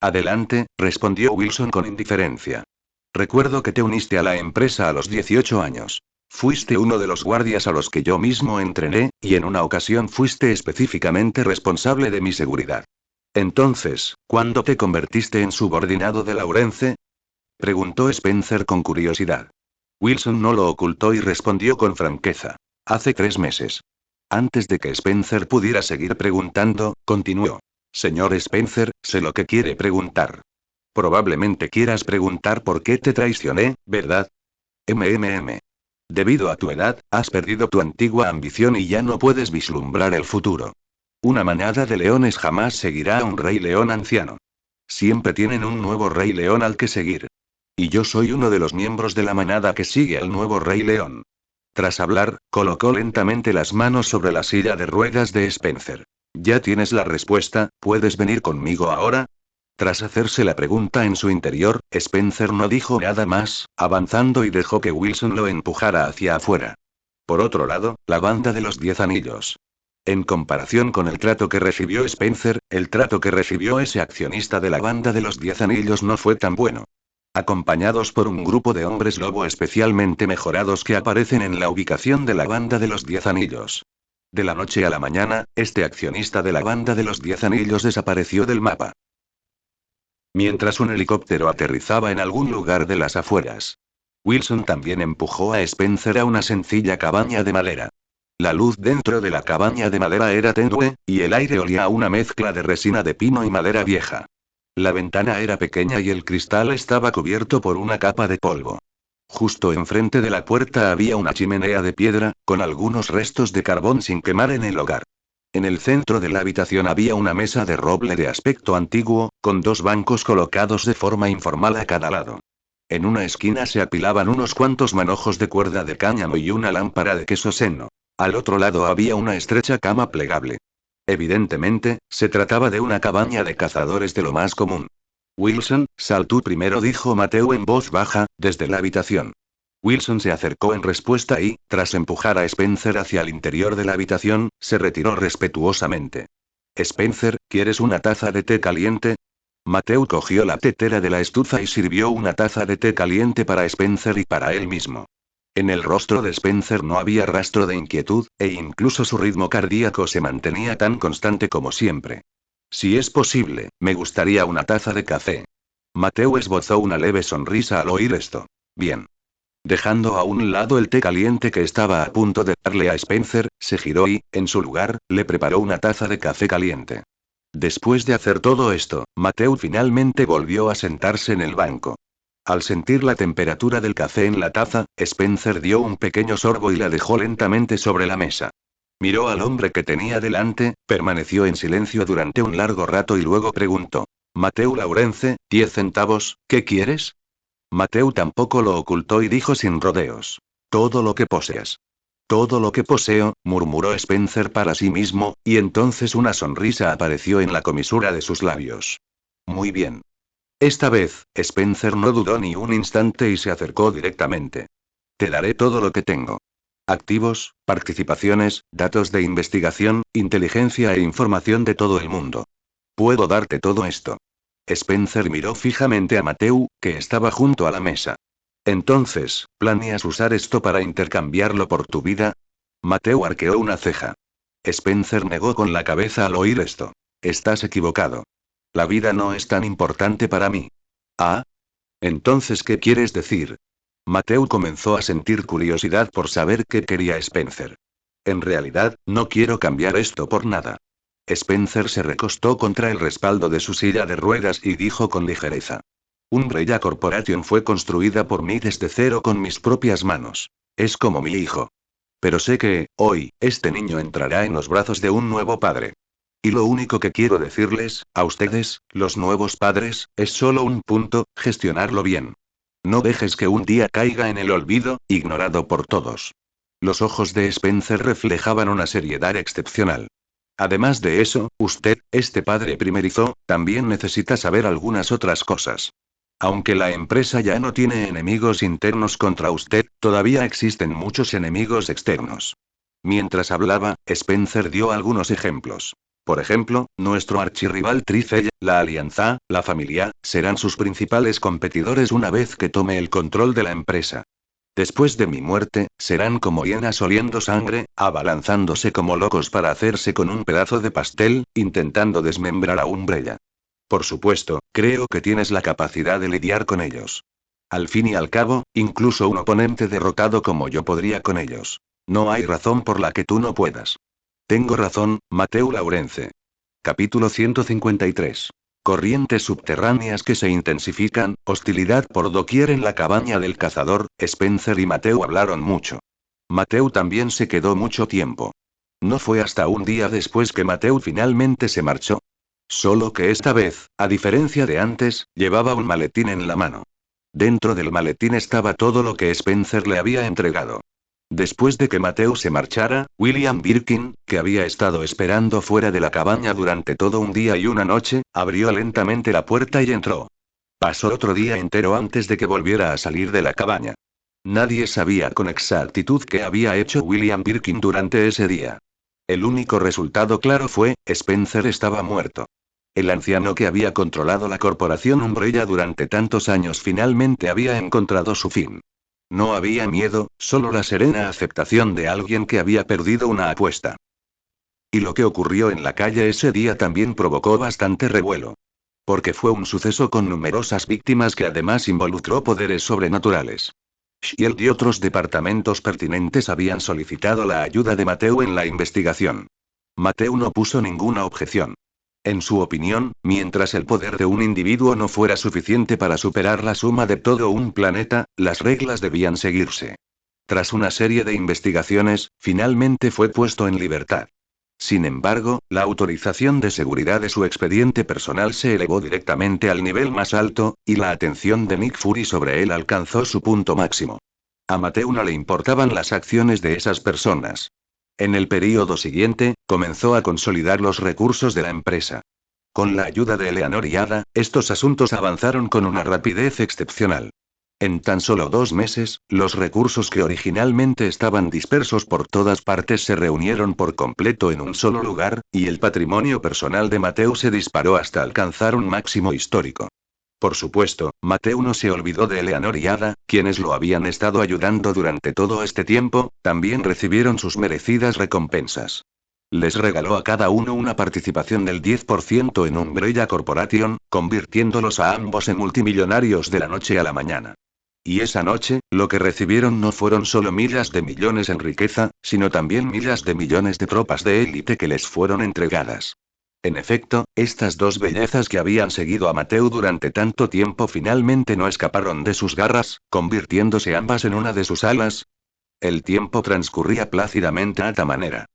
Adelante, respondió Wilson con indiferencia. Recuerdo que te uniste a la empresa a los 18 años. Fuiste uno de los guardias a los que yo mismo entrené, y en una ocasión fuiste específicamente responsable de mi seguridad. Entonces, ¿cuándo te convertiste en subordinado de Laurence? Preguntó Spencer con curiosidad. Wilson no lo ocultó y respondió con franqueza. Hace 3 meses. Antes de que Spencer pudiera seguir preguntando, continuó. Señor Spencer, sé lo que quiere preguntar. Probablemente quieras preguntar por qué te traicioné, ¿verdad? MMM. Debido a tu edad, has perdido tu antigua ambición y ya no puedes vislumbrar el futuro. Una manada de leones jamás seguirá a un rey león anciano. Siempre tienen un nuevo rey león al que seguir. Y yo soy uno de los miembros de la manada que sigue al nuevo rey león. Tras hablar, colocó lentamente las manos sobre la silla de ruedas de Spencer. Ya tienes la respuesta, ¿puedes venir conmigo ahora? Tras hacerse la pregunta en su interior, Spencer no dijo nada más, avanzando y dejó que Wilson lo empujara hacia afuera. Por otro lado, la banda de los 10 anillos. En comparación con el trato que recibió Spencer, el trato que recibió ese accionista de la banda de los 10 anillos no fue tan bueno. Acompañados por un grupo de hombres lobo especialmente mejorados que aparecen en la ubicación de la banda de los 10 anillos. De la noche a la mañana, este accionista de la banda de los 10 anillos desapareció del mapa. Mientras un helicóptero aterrizaba en algún lugar de las afueras. Wilson también empujó a Spencer a una sencilla cabaña de madera. La luz dentro de la cabaña de madera era tenue, y el aire olía a una mezcla de resina de pino y madera vieja. La ventana era pequeña y el cristal estaba cubierto por una capa de polvo. Justo enfrente de la puerta había una chimenea de piedra, con algunos restos de carbón sin quemar en el hogar. En el centro de la habitación había una mesa de roble de aspecto antiguo, con 2 bancos colocados de forma informal a cada lado. En una esquina se apilaban unos cuantos manojos de cuerda de cáñamo y una lámpara de queso seno. Al otro lado había una estrecha cama plegable. Evidentemente, se trataba de una cabaña de cazadores de lo más común. Wilson, sal tú primero, dijo Mateo en voz baja, desde la habitación. Wilson se acercó en respuesta y, tras empujar a Spencer hacia el interior de la habitación, se retiró respetuosamente. Spencer, ¿quieres una taza de té caliente? Mateo cogió la tetera de la estufa y sirvió una taza de té caliente para Spencer y para él mismo. En el rostro de Spencer no había rastro de inquietud, e incluso su ritmo cardíaco se mantenía tan constante como siempre. Si es posible, me gustaría una taza de café. Mateo esbozó una leve sonrisa al oír esto. Bien. Dejando a un lado el té caliente que estaba a punto de darle a Spencer, se giró y, en su lugar, le preparó una taza de café caliente. Después de hacer todo esto, Mateo finalmente volvió a sentarse en el banco. Al sentir la temperatura del café en la taza, Spencer dio un pequeño sorbo y la dejó lentamente sobre la mesa. Miró al hombre que tenía delante, permaneció en silencio durante un largo rato y luego preguntó. Mateo Laurence, 10 centavos, ¿qué quieres? Mateo tampoco lo ocultó y dijo sin rodeos. Todo lo que poseas. Todo lo que poseo, murmuró Spencer para sí mismo, y entonces una sonrisa apareció en la comisura de sus labios. Muy bien. Esta vez, Spencer no dudó ni un instante y se acercó directamente. Te daré todo lo que tengo. Activos, participaciones, datos de investigación, inteligencia e información de todo el mundo. Puedo darte todo esto. Spencer miró fijamente a Mateo, que estaba junto a la mesa. Entonces, ¿planeas usar esto para intercambiarlo por tu vida? Mateo arqueó una ceja. Spencer negó con la cabeza al oír esto. Estás equivocado. La vida no es tan importante para mí. ¿Ah? Entonces, ¿qué quieres decir? Mateo comenzó a sentir curiosidad por saber qué quería Spencer. En realidad, no quiero cambiar esto por nada. Spencer se recostó contra el respaldo de su silla de ruedas y dijo con ligereza. Umbrella Corporation fue construida por mí desde cero con mis propias manos. Es como mi hijo. Pero sé que, hoy, este niño entrará en los brazos de un nuevo padre. Y lo único que quiero decirles, a ustedes, los nuevos padres, es solo un punto, gestionarlo bien. No dejes que un día caiga en el olvido, ignorado por todos. Los ojos de Spencer reflejaban una seriedad excepcional. Además de eso, usted, este padre primerizo, también necesita saber algunas otras cosas. Aunque la empresa ya no tiene enemigos internos contra usted, todavía existen muchos enemigos externos. Mientras hablaba, Spencer dio algunos ejemplos. Por ejemplo, nuestro archirrival Tricell, la Alianza, la familia, serán sus principales competidores una vez que tome el control de la empresa. Después de mi muerte, serán como hienas oliendo sangre, abalanzándose como locos para hacerse con un pedazo de pastel, intentando desmembrar a Umbrella. Por supuesto, creo que tienes la capacidad de lidiar con ellos. Al fin y al cabo, incluso un oponente derrotado como yo podría con ellos. No hay razón por la que tú no puedas. Tengo razón, Mateu Laurence. Capítulo 153. Corrientes subterráneas que se intensifican, hostilidad por doquier en la cabaña del cazador. Spencer y Mateu hablaron mucho. Mateu también se quedó mucho tiempo. No fue hasta un día después que Mateu finalmente se marchó. Solo que esta vez, a diferencia de antes, llevaba un maletín en la mano. Dentro del maletín estaba todo lo que Spencer le había entregado. Después de que Mateu se marchara, William Birkin, que había estado esperando fuera de la cabaña durante todo un día y una noche, abrió lentamente la puerta y entró. Pasó otro día entero antes de que volviera a salir de la cabaña. Nadie sabía con exactitud qué había hecho William Birkin durante ese día. El único resultado claro fue, Spencer estaba muerto. El anciano que había controlado la corporación Umbrella durante tantos años finalmente había encontrado su fin. No había miedo, solo la serena aceptación de alguien que había perdido una apuesta. Y lo que ocurrió en la calle ese día también provocó bastante revuelo. Porque fue un suceso con numerosas víctimas que además involucró poderes sobrenaturales. Shield y otros departamentos pertinentes habían solicitado la ayuda de Mateu en la investigación. Mateu no puso ninguna objeción. En su opinión, mientras el poder de un individuo no fuera suficiente para superar la suma de todo un planeta, las reglas debían seguirse. Tras una serie de investigaciones, finalmente fue puesto en libertad. Sin embargo, la autorización de seguridad de su expediente personal se elevó directamente al nivel más alto, y la atención de Nick Fury sobre él alcanzó su punto máximo. A Mateu no le importaban las acciones de esas personas. En el período siguiente, comenzó a consolidar los recursos de la empresa. Con la ayuda de Eleanor y Ada, estos asuntos avanzaron con una rapidez excepcional. En tan solo 2 meses, los recursos que originalmente estaban dispersos por todas partes se reunieron por completo en un solo lugar, y el patrimonio personal de Mateu se disparó hasta alcanzar un máximo histórico. Por supuesto, Mateu no se olvidó de Eleanor y Ada, quienes lo habían estado ayudando durante todo este tiempo, también recibieron sus merecidas recompensas. Les regaló a cada uno una participación del 10% en Umbrella Corporation, convirtiéndolos a ambos en multimillonarios de la noche a la mañana. Y esa noche, lo que recibieron no fueron solo miles de millones en riqueza, sino también miles de millones de tropas de élite que les fueron entregadas. En efecto, estas dos bellezas que habían seguido a Mateu durante tanto tiempo finalmente no escaparon de sus garras, convirtiéndose ambas en una de sus alas. El tiempo transcurría plácidamente a ta manera.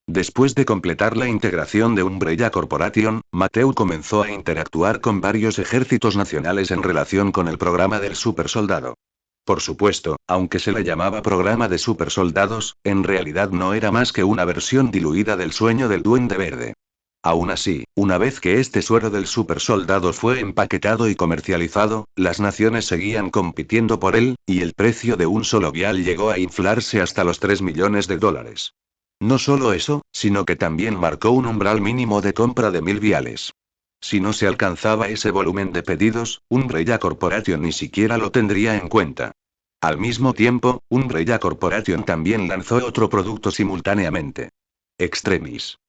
Después de completar la integración de Umbrella Corporation, Mateu comenzó a interactuar con varios ejércitos nacionales en relación con el programa del supersoldado. Por supuesto, aunque se le llamaba programa de supersoldados, en realidad no era más que una versión diluida del sueño del Duende Verde. Aún así, una vez que este suero del supersoldado fue empaquetado y comercializado, las naciones seguían compitiendo por él, y el precio de un solo vial llegó a inflarse hasta los $3 millones. No solo eso, sino que también marcó un umbral mínimo de compra de 1000 viales. Si no se alcanzaba ese volumen de pedidos, Umbrella Corporation ni siquiera lo tendría en cuenta. Al mismo tiempo, Umbrella Corporation también lanzó otro producto simultáneamente. Extremis.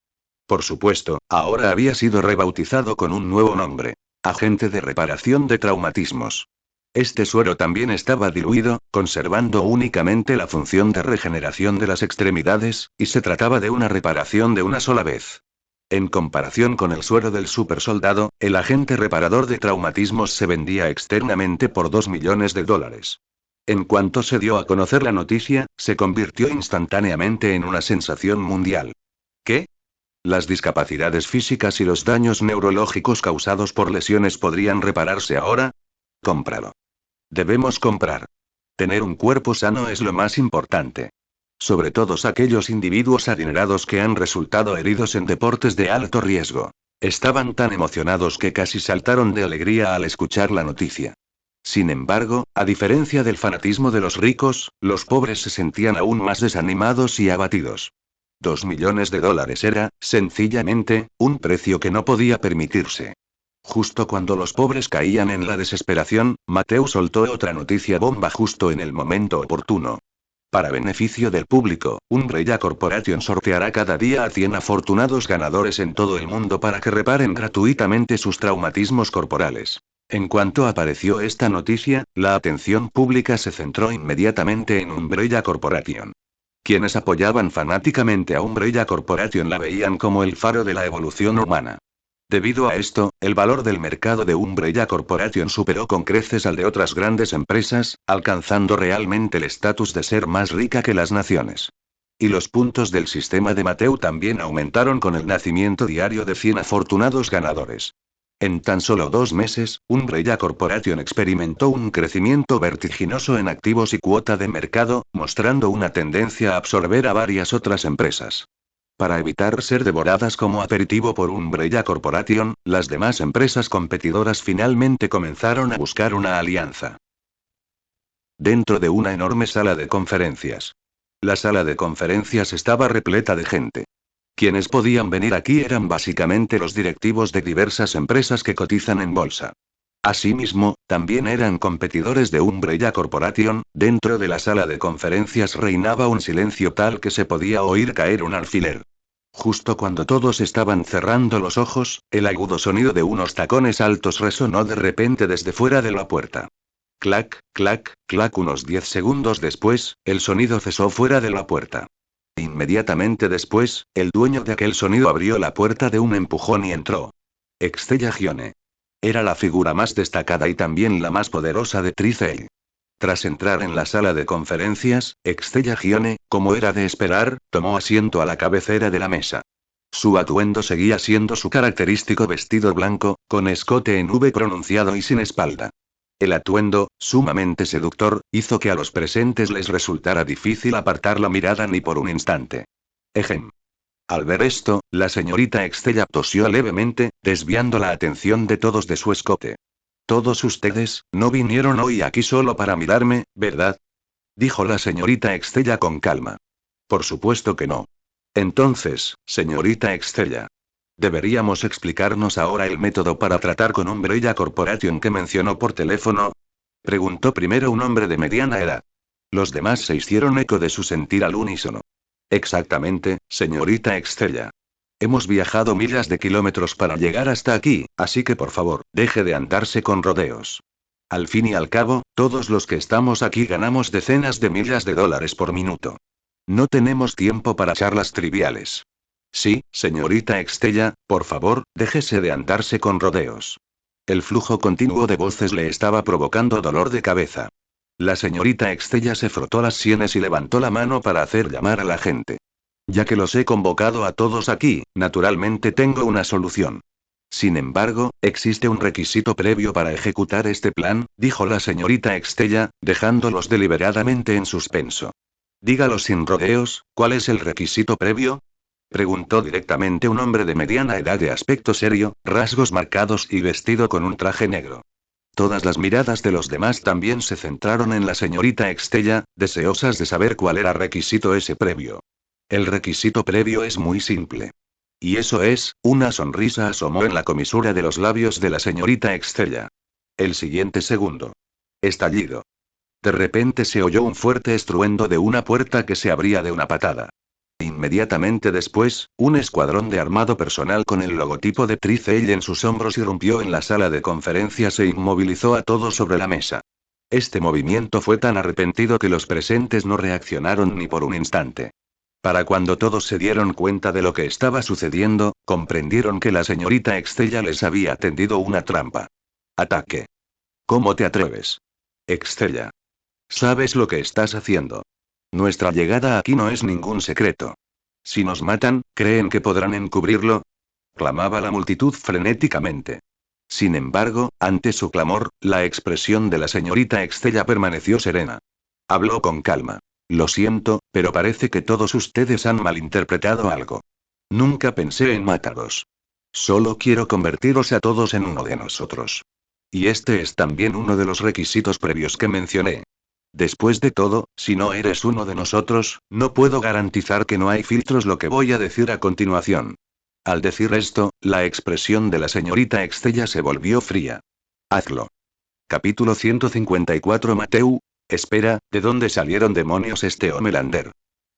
Por supuesto, ahora había sido rebautizado con un nuevo nombre. Agente de reparación de traumatismos. Este suero también estaba diluido, conservando únicamente la función de regeneración de las extremidades, y se trataba de una reparación de una sola vez. En comparación con el suero del supersoldado, el agente reparador de traumatismos se vendía externamente por $2 millones. En cuanto se dio a conocer la noticia, se convirtió instantáneamente en una sensación mundial. ¿Qué? ¿Las discapacidades físicas y los daños neurológicos causados por lesiones podrían repararse ahora? Cómpralo. Debemos comprar. Tener un cuerpo sano es lo más importante. Sobre todos aquellos individuos adinerados que han resultado heridos en deportes de alto riesgo. Estaban tan emocionados que casi saltaron de alegría al escuchar la noticia. Sin embargo, a diferencia del fanatismo de los ricos, los pobres se sentían aún más desanimados y abatidos. $2 millones era, sencillamente, un precio que no podía permitirse. Justo cuando los pobres caían en la desesperación, Mateu soltó otra noticia bomba justo en el momento oportuno. Para beneficio del público, Umbrella Corporation sorteará cada día a 100 afortunados ganadores en todo el mundo para que reparen gratuitamente sus traumatismos corporales. En cuanto apareció esta noticia, la atención pública se centró inmediatamente en Umbrella Corporation. Quienes apoyaban fanáticamente a Umbrella Corporation la veían como el faro de la evolución humana. Debido a esto, el valor del mercado de Umbrella Corporation superó con creces al de otras grandes empresas, alcanzando realmente el estatus de ser más rica que las naciones. Y los puntos del sistema de Mateu también aumentaron con el nacimiento diario de 100 afortunados ganadores. En tan solo 2 meses, Umbrella Corporation experimentó un crecimiento vertiginoso en activos y cuota de mercado, mostrando una tendencia a absorber a varias otras empresas. Para evitar ser devoradas como aperitivo por Umbrella Corporation, las demás empresas competidoras finalmente comenzaron a buscar una alianza. Dentro de una enorme sala de conferencias. La sala de conferencias estaba repleta de gente. Quienes podían venir aquí eran básicamente los directivos de diversas empresas que cotizan en bolsa. Asimismo, también eran competidores de Umbrella Corporation. Dentro de la sala de conferencias reinaba un silencio tal que se podía oír caer un alfiler. Justo cuando todos estaban cerrando los ojos, el agudo sonido de unos tacones altos resonó de repente desde fuera de la puerta. Clac, clac, clac. Unos 10 segundos después, el sonido cesó fuera de la puerta. Inmediatamente después, el dueño de aquel sonido abrió la puerta de un empujón y entró. Extella Gione. Era la figura más destacada y también la más poderosa de Tricey. Tras entrar en la sala de conferencias, Extella Gione, como era de esperar, tomó asiento a la cabecera de la mesa. Su atuendo seguía siendo su característico vestido blanco, con escote en V pronunciado y sin espalda. El atuendo, sumamente seductor, hizo que a los presentes les resultara difícil apartar la mirada ni por un instante. Ejem. Al ver esto, la señorita Extella tosió levemente, desviando la atención de todos de su escote. Todos ustedes, no vinieron hoy aquí solo para mirarme, ¿verdad? Dijo la señorita Extella con calma. Por supuesto que no. Entonces, señorita Extella. ¿Deberíamos explicarnos ahora el método para tratar con Umbrella Corporation que mencionó por teléfono? Preguntó primero un hombre de mediana edad. Los demás se hicieron eco de su sentir al unísono. Exactamente, señorita Extella. Hemos viajado miles de kilómetros para llegar hasta aquí, así que por favor, deje de andarse con rodeos. Al fin y al cabo, todos los que estamos aquí ganamos decenas de miles de dólares por minuto. No tenemos tiempo para charlas triviales. Sí, señorita Extella, por favor, déjese de andarse con rodeos. El flujo continuo de voces le estaba provocando dolor de cabeza. La señorita Extella se frotó las sienes y levantó la mano para hacer llamar a la gente. Ya que los he convocado a todos aquí, naturalmente tengo una solución. Sin embargo, existe un requisito previo para ejecutar este plan, dijo la señorita Extella, dejándolos deliberadamente en suspenso. Dígalo sin rodeos, ¿cuál es el requisito previo? Preguntó directamente un hombre de mediana edad de aspecto serio, rasgos marcados y vestido con un traje negro. Todas las miradas de los demás también se centraron en la señorita Extella, deseosas de saber cuál era requisito ese previo. El requisito previo es muy simple. Y eso es, una sonrisa asomó en la comisura de los labios de la señorita Extella. El siguiente segundo. Estallido. De repente se oyó un fuerte estruendo de una puerta que se abría de una patada. Inmediatamente después, un escuadrón de armado personal con el logotipo de Tricey en sus hombros irrumpió en la sala de conferencias e inmovilizó a todos sobre la mesa. Este movimiento fue tan arrepentido que los presentes no reaccionaron ni por un instante. Para cuando todos se dieron cuenta de lo que estaba sucediendo, comprendieron que la señorita Extella les había tendido una trampa. Ataque. ¿Cómo te atreves? Extella. ¿Sabes lo que estás haciendo? Nuestra llegada aquí no es ningún secreto. Si nos matan, ¿creen que podrán encubrirlo? Clamaba la multitud frenéticamente. Sin embargo, ante su clamor, la expresión de la señorita Extella permaneció serena. Habló con calma. Lo siento, pero parece que todos ustedes han malinterpretado algo. Nunca pensé en mataros. Solo quiero convertiros a todos en uno de nosotros. Y este es también uno de los requisitos previos que mencioné. Después de todo, si no eres uno de nosotros, no puedo garantizar que no hay filtros lo que voy a decir a continuación. Al decir esto, la expresión de la señorita Extella se volvió fría. Hazlo. Capítulo 154 Mateu. Espera, ¿de dónde salieron demonios este Homelander?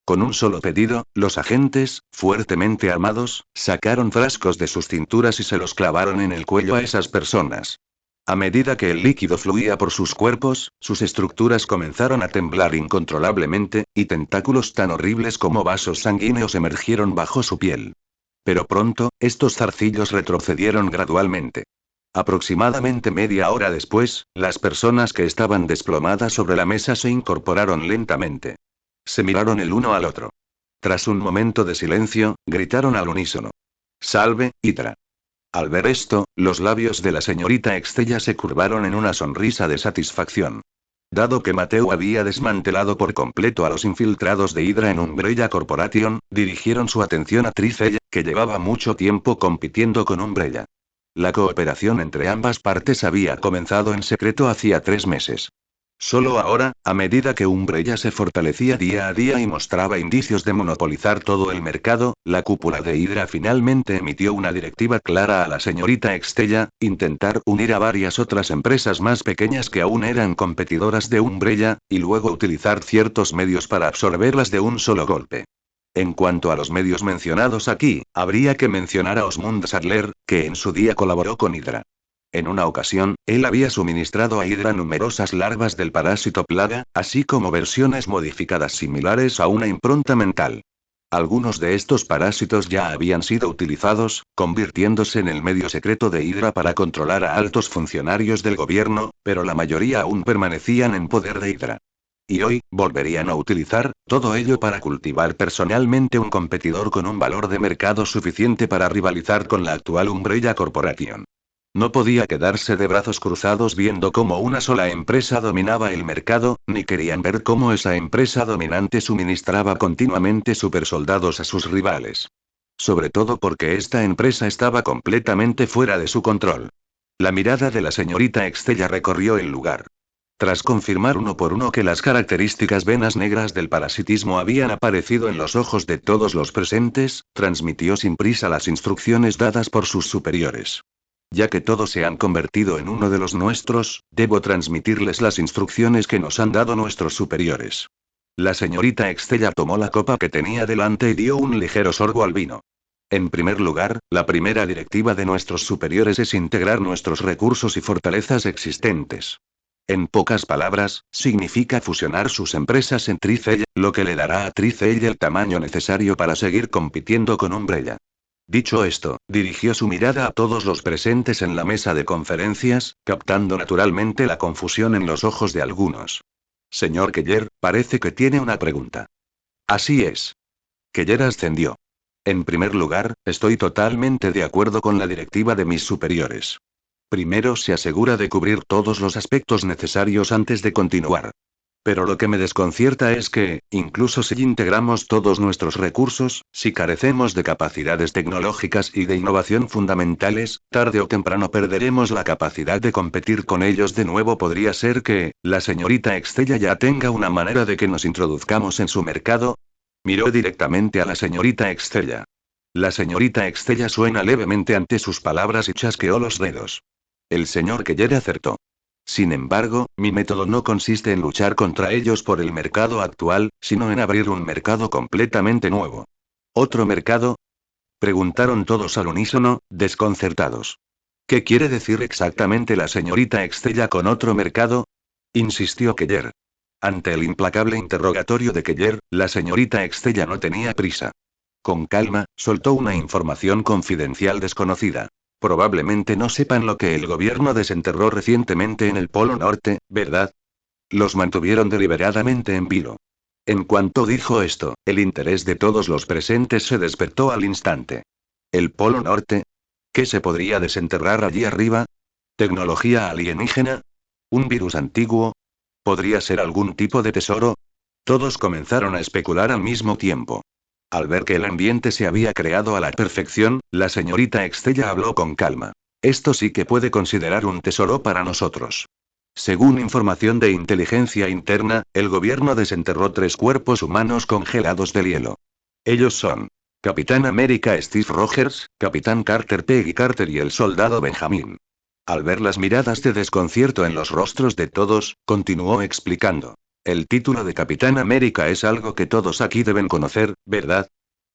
Con un solo pedido, los agentes, fuertemente armados, sacaron frascos de sus cinturas y se los clavaron en el cuello a esas personas. A medida que el líquido fluía por sus cuerpos, sus estructuras comenzaron a temblar incontrolablemente, y tentáculos tan horribles como vasos sanguíneos emergieron bajo su piel. Pero pronto, estos zarcillos retrocedieron gradualmente. Aproximadamente media hora después, las personas que estaban desplomadas sobre la mesa se incorporaron lentamente. Se miraron el uno al otro. Tras un momento de silencio, gritaron al unísono. «¡Salve, Hydra!». Al ver esto, los labios de la señorita Extella se curvaron en una sonrisa de satisfacción. Dado que Mateo había desmantelado por completo a los infiltrados de Hydra en Umbrella Corporation, dirigieron su atención a Tricella, que llevaba mucho tiempo compitiendo con Umbrella. La cooperación entre ambas partes había comenzado en secreto hacía 3 meses. Solo ahora, a medida que Umbrella se fortalecía día a día y mostraba indicios de monopolizar todo el mercado, la cúpula de Hydra finalmente emitió una directiva clara a la señorita Extella: intentar unir a varias otras empresas más pequeñas que aún eran competidoras de Umbrella, y luego utilizar ciertos medios para absorberlas de un solo golpe. En cuanto a los medios mencionados aquí, habría que mencionar a Osmund Sadler, que en su día colaboró con Hydra. En una ocasión, él había suministrado a Hydra numerosas larvas del parásito plaga, así como versiones modificadas similares a una impronta mental. Algunos de estos parásitos ya habían sido utilizados, convirtiéndose en el medio secreto de Hydra para controlar a altos funcionarios del gobierno, pero la mayoría aún permanecían en poder de Hydra. Y hoy, volverían a utilizar todo ello para cultivar personalmente un competidor con un valor de mercado suficiente para rivalizar con la actual Umbrella Corporation. No podía quedarse de brazos cruzados viendo cómo una sola empresa dominaba el mercado, ni querían ver cómo esa empresa dominante suministraba continuamente supersoldados a sus rivales. Sobre todo porque esta empresa estaba completamente fuera de su control. La mirada de la señorita Extella recorrió el lugar. Tras confirmar uno por uno que las características venas negras del parasitismo habían aparecido en los ojos de todos los presentes, transmitió sin prisa las instrucciones dadas por sus superiores. Ya que todos se han convertido en uno de los nuestros, debo transmitirles las instrucciones que nos han dado nuestros superiores. La señorita Extella tomó la copa que tenía delante y dio un ligero sorbo al vino. En primer lugar, la primera directiva de nuestros superiores es integrar nuestros recursos y fortalezas existentes. En pocas palabras, significa fusionar sus empresas en Tricell, lo que le dará a Tricell el tamaño necesario para seguir compitiendo con Umbrella. Dicho esto, dirigió su mirada a todos los presentes en la mesa de conferencias, captando naturalmente la confusión en los ojos de algunos. Señor Keller, parece que tiene una pregunta. Así es. Keller ascendió. En primer lugar, estoy totalmente de acuerdo con la directiva de mis superiores. Primero se asegura de cubrir todos los aspectos necesarios antes de continuar. Pero lo que me desconcierta es que, incluso si integramos todos nuestros recursos, si carecemos de capacidades tecnológicas y de innovación fundamentales, tarde o temprano perderemos la capacidad de competir con ellos de nuevo. Podría ser que, la señorita Extella ya tenga una manera de que nos introduzcamos en su mercado. Miró directamente a la señorita Extella. La señorita Extella suena levemente ante sus palabras y chasqueó los dedos. El señor Keller acertó. Sin embargo, mi método no consiste en luchar contra ellos por el mercado actual, sino en abrir un mercado completamente nuevo. ¿Otro mercado?, preguntaron todos al unísono, desconcertados. ¿Qué quiere decir exactamente la señorita Extella con otro mercado?, insistió Keller. Ante el implacable interrogatorio de Keller, la señorita Extella no tenía prisa. Con calma, soltó una información confidencial desconocida. Probablemente no sepan lo que el gobierno desenterró recientemente en el Polo Norte, ¿verdad? Los mantuvieron deliberadamente en vilo. En cuanto dijo esto, el interés de todos los presentes se despertó al instante. ¿El Polo Norte? ¿Qué se podría desenterrar allí arriba? ¿Tecnología alienígena? ¿Un virus antiguo? ¿Podría ser algún tipo de tesoro? Todos comenzaron a especular al mismo tiempo. Al ver que el ambiente se había creado a la perfección, la señorita Extella habló con calma. Esto sí que puede considerar un tesoro para nosotros. Según información de inteligencia interna, el gobierno desenterró 3 cuerpos humanos congelados del hielo. Ellos son Capitán América Steve Rogers, Capitán Carter Peggy Carter y el soldado Benjamin. Al ver las miradas de desconcierto en los rostros de todos, continuó explicando. El título de Capitán América es algo que todos aquí deben conocer, ¿verdad?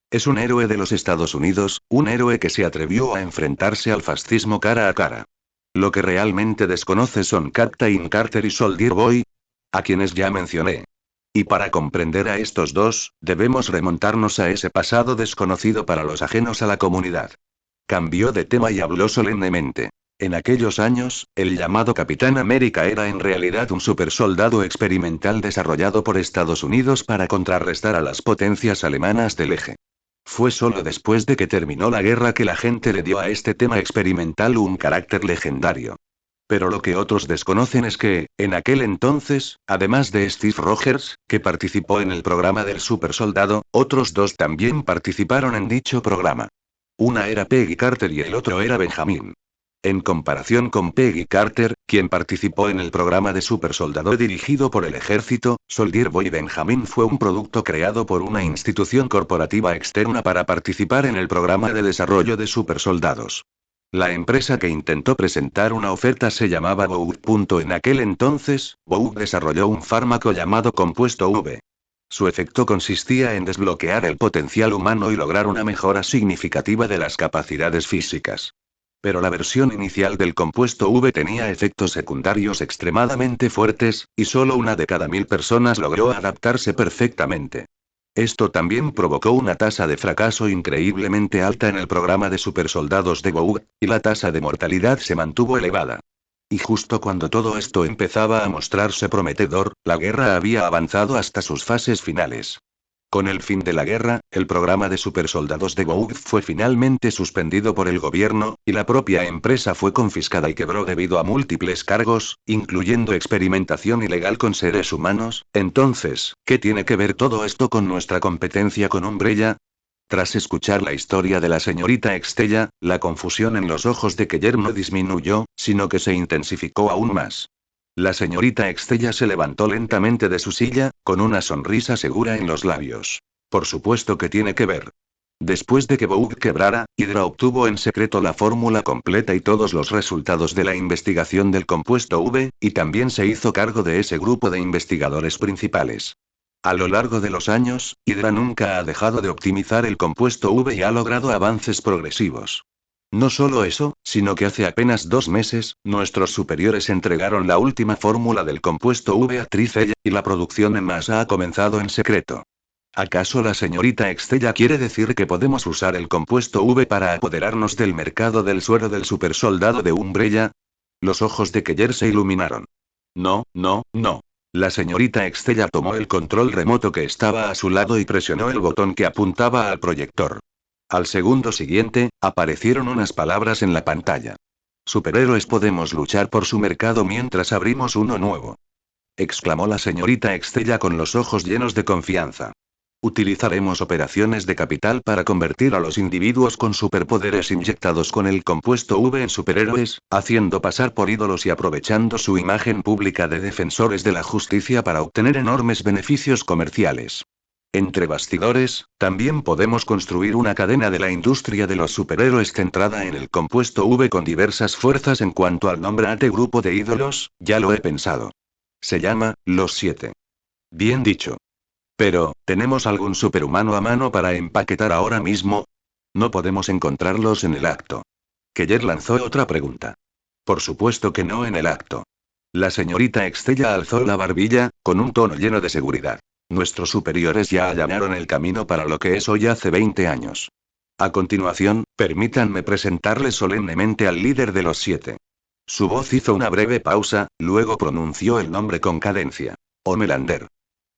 Es un héroe de los Estados Unidos, un héroe que se atrevió a enfrentarse al fascismo cara a cara. Lo que realmente desconoce son Captain Carter y Soldier Boy, a quienes ya mencioné. Y para comprender a estos dos, debemos remontarnos a ese pasado desconocido para los ajenos a la comunidad. Cambió de tema y habló solemnemente. En aquellos años, el llamado Capitán América era en realidad un supersoldado experimental desarrollado por Estados Unidos para contrarrestar a las potencias alemanas del eje. Fue solo después de que terminó la guerra que la gente le dio a este tema experimental un carácter legendario. Pero lo que otros desconocen es que, en aquel entonces, además de Steve Rogers, que participó en el programa del supersoldado, otros dos también participaron en dicho programa. Una era Peggy Carter y el otro era Benjamin. En comparación con Peggy Carter, quien participó en el programa de supersoldado dirigido por el ejército, Soldier Boy Benjamin fue un producto creado por una institución corporativa externa para participar en el programa de desarrollo de supersoldados. La empresa que intentó presentar una oferta se llamaba Boug. En aquel entonces, Boug desarrolló un fármaco llamado compuesto V. Su efecto consistía en desbloquear el potencial humano y lograr una mejora significativa de las capacidades físicas. Pero la versión inicial del compuesto V tenía efectos secundarios extremadamente fuertes, y solo una de cada 1000 personas logró adaptarse perfectamente. Esto también provocó una tasa de fracaso increíblemente alta en el programa de supersoldados de Boug, y la tasa de mortalidad se mantuvo elevada. Y justo cuando todo esto empezaba a mostrarse prometedor, la guerra había avanzado hasta sus fases finales. Con el fin de la guerra, el programa de supersoldados de Boug fue finalmente suspendido por el gobierno, y la propia empresa fue confiscada y quebró debido a múltiples cargos, incluyendo experimentación ilegal con seres humanos. Entonces, ¿qué tiene que ver todo esto con nuestra competencia con Umbrella? Tras escuchar la historia de la señorita Estella, la confusión en los ojos de Keller no disminuyó, sino que se intensificó aún más. La señorita Estella se levantó lentamente de su silla, con una sonrisa segura en los labios. Por supuesto que tiene que ver. Después de que Boug quebrara, Hydra obtuvo en secreto la fórmula completa y todos los resultados de la investigación del compuesto V, y también se hizo cargo de ese grupo de investigadores principales. A lo largo de los años, Hydra nunca ha dejado de optimizar el compuesto V y ha logrado avances progresivos. No solo eso, sino que hace apenas 2 meses, nuestros superiores entregaron la última fórmula del compuesto V a Tricella, y la producción en masa ha comenzado en secreto. ¿Acaso la señorita Estella quiere decir que podemos usar el compuesto V para apoderarnos del mercado del suero del supersoldado de Umbrella? Los ojos de Keller se iluminaron. No, no, no. La señorita Estella tomó el control remoto que estaba a su lado y presionó el botón que apuntaba al proyector. Al segundo siguiente, aparecieron unas palabras en la pantalla. Superhéroes podemos luchar por su mercado mientras abrimos uno nuevo. Exclamó la señorita Estella con los ojos llenos de confianza. Utilizaremos operaciones de capital para convertir a los individuos con superpoderes inyectados con el compuesto V en superhéroes, haciendo pasar por ídolos y aprovechando su imagen pública de defensores de la justicia para obtener enormes beneficios comerciales. Entre bastidores, también podemos construir una cadena de la industria de los superhéroes centrada en el compuesto V con diversas fuerzas. En cuanto al nombre de grupo de ídolos, ya lo he pensado. Se llama, Los Siete. Bien dicho. Pero, ¿tenemos algún superhumano a mano para empaquetar ahora mismo? No podemos encontrarlos en el acto. Keller lanzó otra pregunta. Por supuesto que no en el acto. La señorita Estella alzó la barbilla, con un tono lleno de seguridad. Nuestros superiores ya allanaron el camino para lo que es hoy hace 20 años. A continuación, permítanme presentarles solemnemente al líder de los 7. Su voz hizo una breve pausa, luego pronunció el nombre con cadencia. Homelander.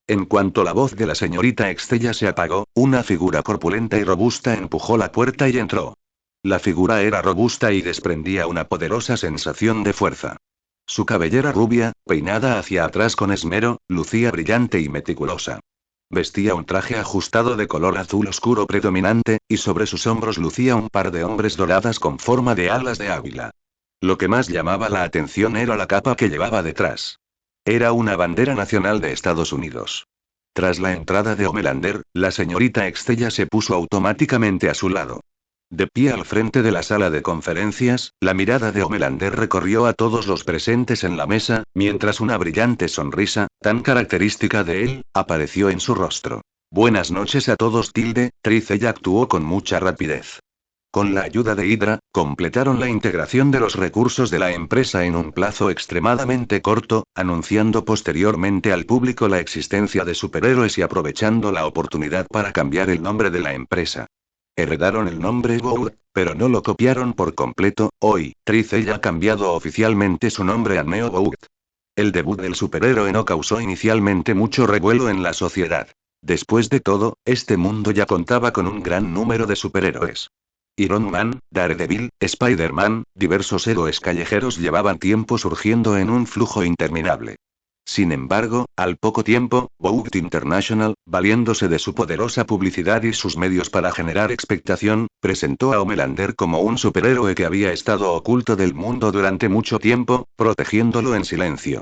En cuanto la voz de la señorita Estella se apagó, una figura corpulenta y robusta empujó la puerta y entró. La figura era robusta y desprendía una poderosa sensación de fuerza. Su cabellera rubia, peinada hacia atrás con esmero, lucía brillante y meticulosa. Vestía un traje ajustado de color azul oscuro predominante, y sobre sus hombros lucía un par de hombres doradas con forma de alas de águila. Lo que más llamaba la atención era la capa que llevaba detrás. Era una bandera nacional de Estados Unidos. Tras la entrada de Homelander, la señorita Estella se puso automáticamente a su lado. De pie al frente de la sala de conferencias, la mirada de Homelander recorrió a todos los presentes en la mesa, mientras una brillante sonrisa, tan característica de él, apareció en su rostro. Buenas noches a todos. Tricella actuó con mucha rapidez. Con la ayuda de Hydra, completaron la integración de los recursos de la empresa en un plazo extremadamente corto, anunciando posteriormente al público la existencia de superhéroes y aprovechando la oportunidad para cambiar el nombre de la empresa. Heredaron el nombre Bow, pero no lo copiaron por completo. Hoy, Tricell ha cambiado oficialmente su nombre a Neo Bout. El debut del superhéroe no causó inicialmente mucho revuelo en la sociedad. Después de todo, este mundo ya contaba con un gran número de superhéroes. Iron Man, Daredevil, Spider-Man, diversos héroes callejeros llevaban tiempo surgiendo en un flujo interminable. Sin embargo, al poco tiempo, Bout International, valiéndose de su poderosa publicidad y sus medios para generar expectación, presentó a Homelander como un superhéroe que había estado oculto del mundo durante mucho tiempo, protegiéndolo en silencio.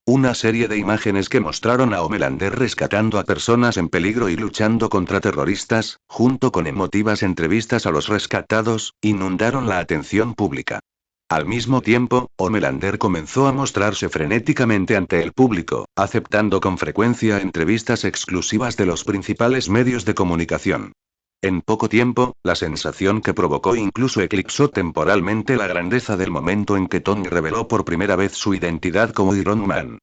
Una serie de imágenes que mostraron a Homelander rescatando a personas en peligro y luchando contra terroristas, junto con emotivas entrevistas a los rescatados, inundaron la atención pública. Al mismo tiempo, Homelander comenzó a mostrarse frenéticamente ante el público, aceptando con frecuencia entrevistas exclusivas de los principales medios de comunicación. En poco tiempo, la sensación que provocó incluso eclipsó temporalmente la grandeza del momento en que Tony reveló por primera vez su identidad como Iron Man.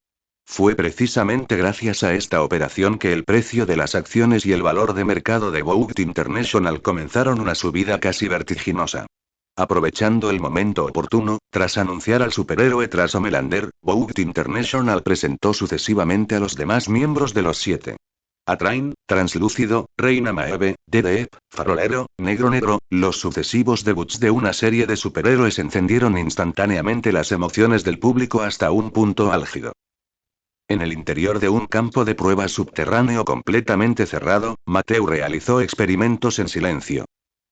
Fue precisamente gracias a esta operación que el precio de las acciones y el valor de mercado de Bout International comenzaron una subida casi vertiginosa. Aprovechando el momento oportuno, tras anunciar al superhéroe tras Homelander, Bout International presentó sucesivamente a los demás miembros de los 7. Atrain, Translúcido, Reina Maeve, Deep, Farolero, Negro. Los sucesivos debuts de una serie de superhéroes encendieron instantáneamente las emociones del público hasta un punto álgido. En el interior de un campo de pruebas subterráneo completamente cerrado, Mateu realizó experimentos en silencio.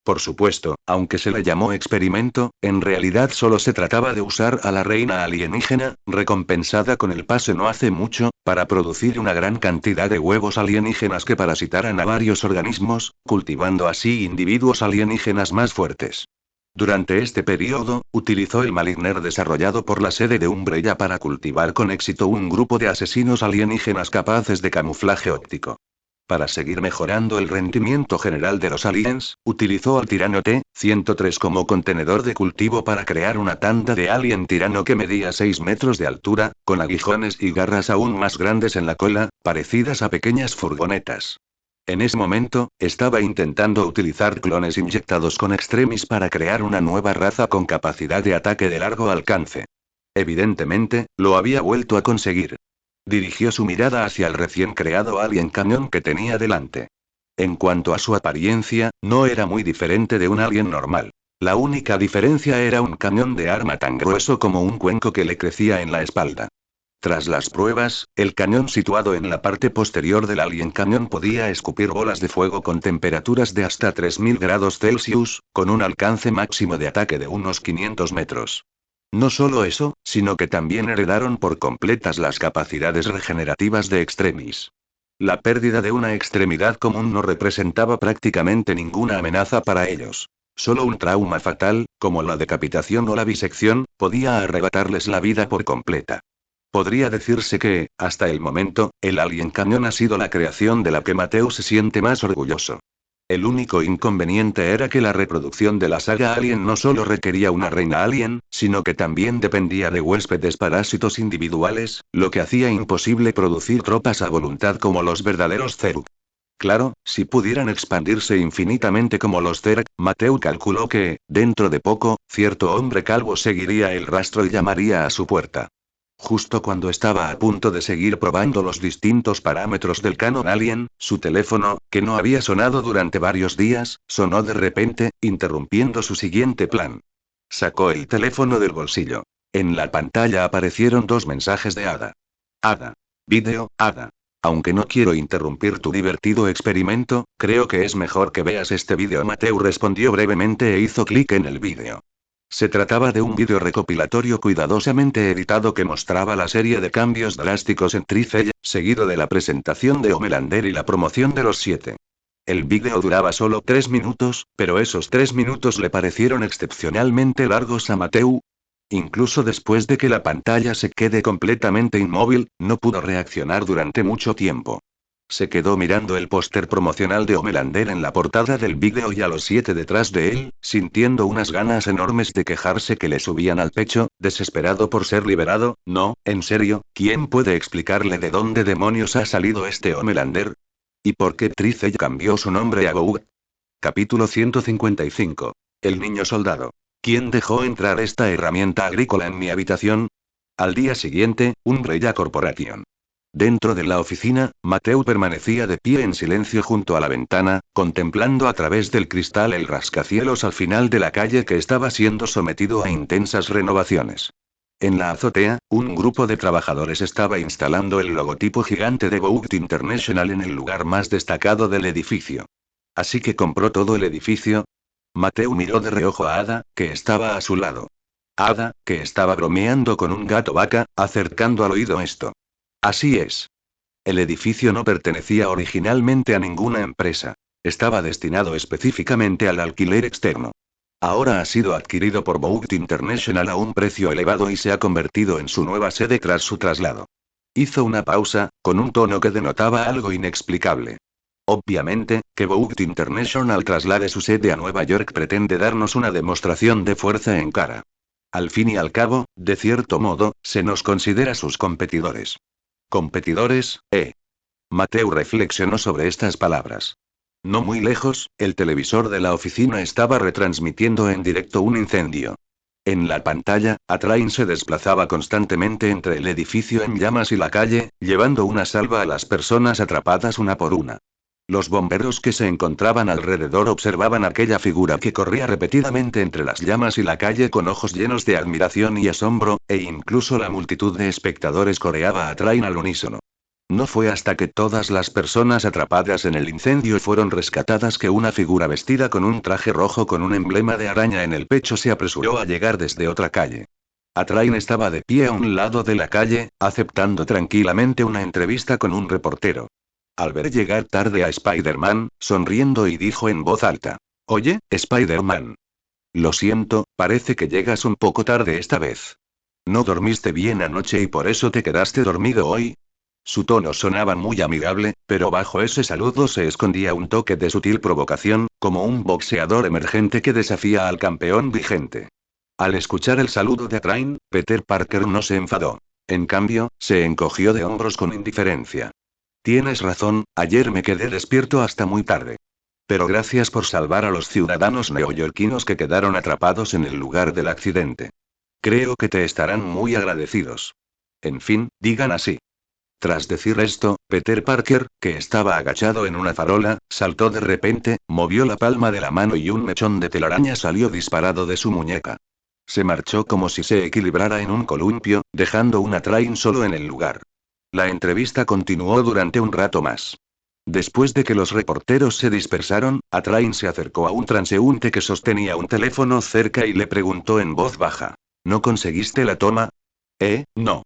Por supuesto, aunque se le llamó experimento, en realidad solo se trataba de usar a la reina alienígena, recompensada con el pase no hace mucho, para producir una gran cantidad de huevos alienígenas que parasitaran a varios organismos, cultivando así individuos alienígenas más fuertes. Durante este periodo, utilizó el Maligner desarrollado por la sede de Umbrella para cultivar con éxito un grupo de asesinos alienígenas capaces de camuflaje óptico. Para seguir mejorando el rendimiento general de los aliens, utilizó al tirano T-103 como contenedor de cultivo para crear una tanda de alien tirano que medía 6 metros de altura, con aguijones y garras aún más grandes en la cola, parecidas a pequeñas furgonetas. En ese momento, estaba intentando utilizar clones inyectados con Extremis para crear una nueva raza con capacidad de ataque de largo alcance. Evidentemente, lo había vuelto a conseguir. Dirigió su mirada hacia el recién creado Alien Cañón que tenía delante. En cuanto a su apariencia, no era muy diferente de un alien normal. La única diferencia era un cañón de arma tan grueso como un cuenco que le crecía en la espalda. Tras las pruebas, el cañón situado en la parte posterior del Alien Cañón podía escupir bolas de fuego con temperaturas de hasta 3000 grados Celsius, con un alcance máximo de ataque de unos 500 metros. No solo eso, sino que también heredaron por completas las capacidades regenerativas de Extremis. La pérdida de una extremidad común no representaba prácticamente ninguna amenaza para ellos. Solo un trauma fatal, como la decapitación o la bisección, podía arrebatarles la vida por completa. Podría decirse que, hasta el momento, el Alien Cañón ha sido la creación de la que Mateu se siente más orgulloso. El único inconveniente era que la reproducción de la saga Alien no solo requería una reina alien, sino que también dependía de huéspedes parásitos individuales, lo que hacía imposible producir tropas a voluntad como los verdaderos Zerg. Claro, si pudieran expandirse infinitamente como los Zerg, Mateu calculó que, dentro de poco, cierto hombre calvo seguiría el rastro y llamaría a su puerta. Justo cuando estaba a punto de seguir probando los distintos parámetros del canon Alien, su teléfono, que no había sonado durante varios días, sonó de repente, interrumpiendo su siguiente plan. Sacó el teléfono del bolsillo. En la pantalla aparecieron 2 mensajes de Ada. Ada. Vídeo, Ada. Aunque no quiero interrumpir tu divertido experimento, creo que es mejor que veas este vídeo. Mateu respondió brevemente e hizo clic en el vídeo. Se trataba de un vídeo recopilatorio cuidadosamente editado que mostraba la serie de cambios drásticos en Tricell, seguido de la presentación de Homelander y la promoción de los 7. El vídeo duraba solo 3 minutos, pero esos 3 minutos le parecieron excepcionalmente largos a Mateu. Incluso después de que la pantalla se quede completamente inmóvil, no pudo reaccionar durante mucho tiempo. Se quedó mirando el póster promocional de Homelander en la portada del vídeo y a los 7 detrás de él, sintiendo unas ganas enormes de quejarse que le subían al pecho, desesperado por ser liberado. No, en serio, ¿quién puede explicarle de dónde demonios ha salido este Homelander? ¿Y por qué Tricey cambió su nombre a Boug? Capítulo 155. El niño soldado. ¿Quién dejó entrar esta herramienta agrícola en mi habitación? Al día siguiente, Umbrella Corporation. Dentro de la oficina, Mateo permanecía de pie en silencio junto a la ventana, contemplando a través del cristal el rascacielos al final de la calle que estaba siendo sometido a intensas renovaciones. En la azotea, un grupo de trabajadores estaba instalando el logotipo gigante de Bouygues International en el lugar más destacado del edificio. Así que compró todo el edificio. Mateo miró de reojo a Ada, que estaba a su lado. Ada, que estaba bromeando con un gato vaca, acercando al oído esto. Así es. El edificio no pertenecía originalmente a ninguna empresa. Estaba destinado específicamente al alquiler externo. Ahora ha sido adquirido por Bouygues International a un precio elevado y se ha convertido en su nueva sede tras su traslado. Hizo una pausa, con un tono que denotaba algo inexplicable. Obviamente, que Bouygues International traslade su sede a Nueva York pretende darnos una demostración de fuerza en cara. Al fin y al cabo, de cierto modo, se nos considera sus competidores. ¿Competidores, Mateo reflexionó sobre estas palabras. No muy lejos, el televisor de la oficina estaba retransmitiendo en directo un incendio. En la pantalla, Atrain se desplazaba constantemente entre el edificio en llamas y la calle, llevando una salva a las personas atrapadas una por una. Los bomberos que se encontraban alrededor observaban aquella figura que corría repetidamente entre las llamas y la calle con ojos llenos de admiración y asombro, e incluso la multitud de espectadores coreaba a Train al unísono. No fue hasta que todas las personas atrapadas en el incendio fueron rescatadas que una figura vestida con un traje rojo con un emblema de araña en el pecho se apresuró a llegar desde otra calle. Atrain estaba de pie a un lado de la calle, aceptando tranquilamente una entrevista con un reportero. Al ver llegar tarde a Spider-Man, sonriendo y dijo en voz alta: «Oye, Spider-Man. Lo siento, parece que llegas un poco tarde esta vez. ¿No dormiste bien anoche y por eso te quedaste dormido hoy?». Su tono sonaba muy amigable, pero bajo ese saludo se escondía un toque de sutil provocación, como un boxeador emergente que desafía al campeón vigente. Al escuchar el saludo de Atrain, Peter Parker no se enfadó. En cambio, se encogió de hombros con indiferencia. Tienes razón, ayer me quedé despierto hasta muy tarde. Pero gracias por salvar a los ciudadanos neoyorquinos que quedaron atrapados en el lugar del accidente. Creo que te estarán muy agradecidos. En fin, digan así. Tras decir esto, Peter Parker, que estaba agachado en una farola, saltó de repente, movió la palma de la mano y un mechón de telaraña salió disparado de su muñeca. Se marchó como si se equilibrara en un columpio, dejando un Atrain solo en el lugar. La entrevista continuó durante un rato más. Después de que los reporteros se dispersaron, Atrain se acercó a un transeúnte que sostenía un teléfono cerca y le preguntó en voz baja: ¿No conseguiste la toma? No.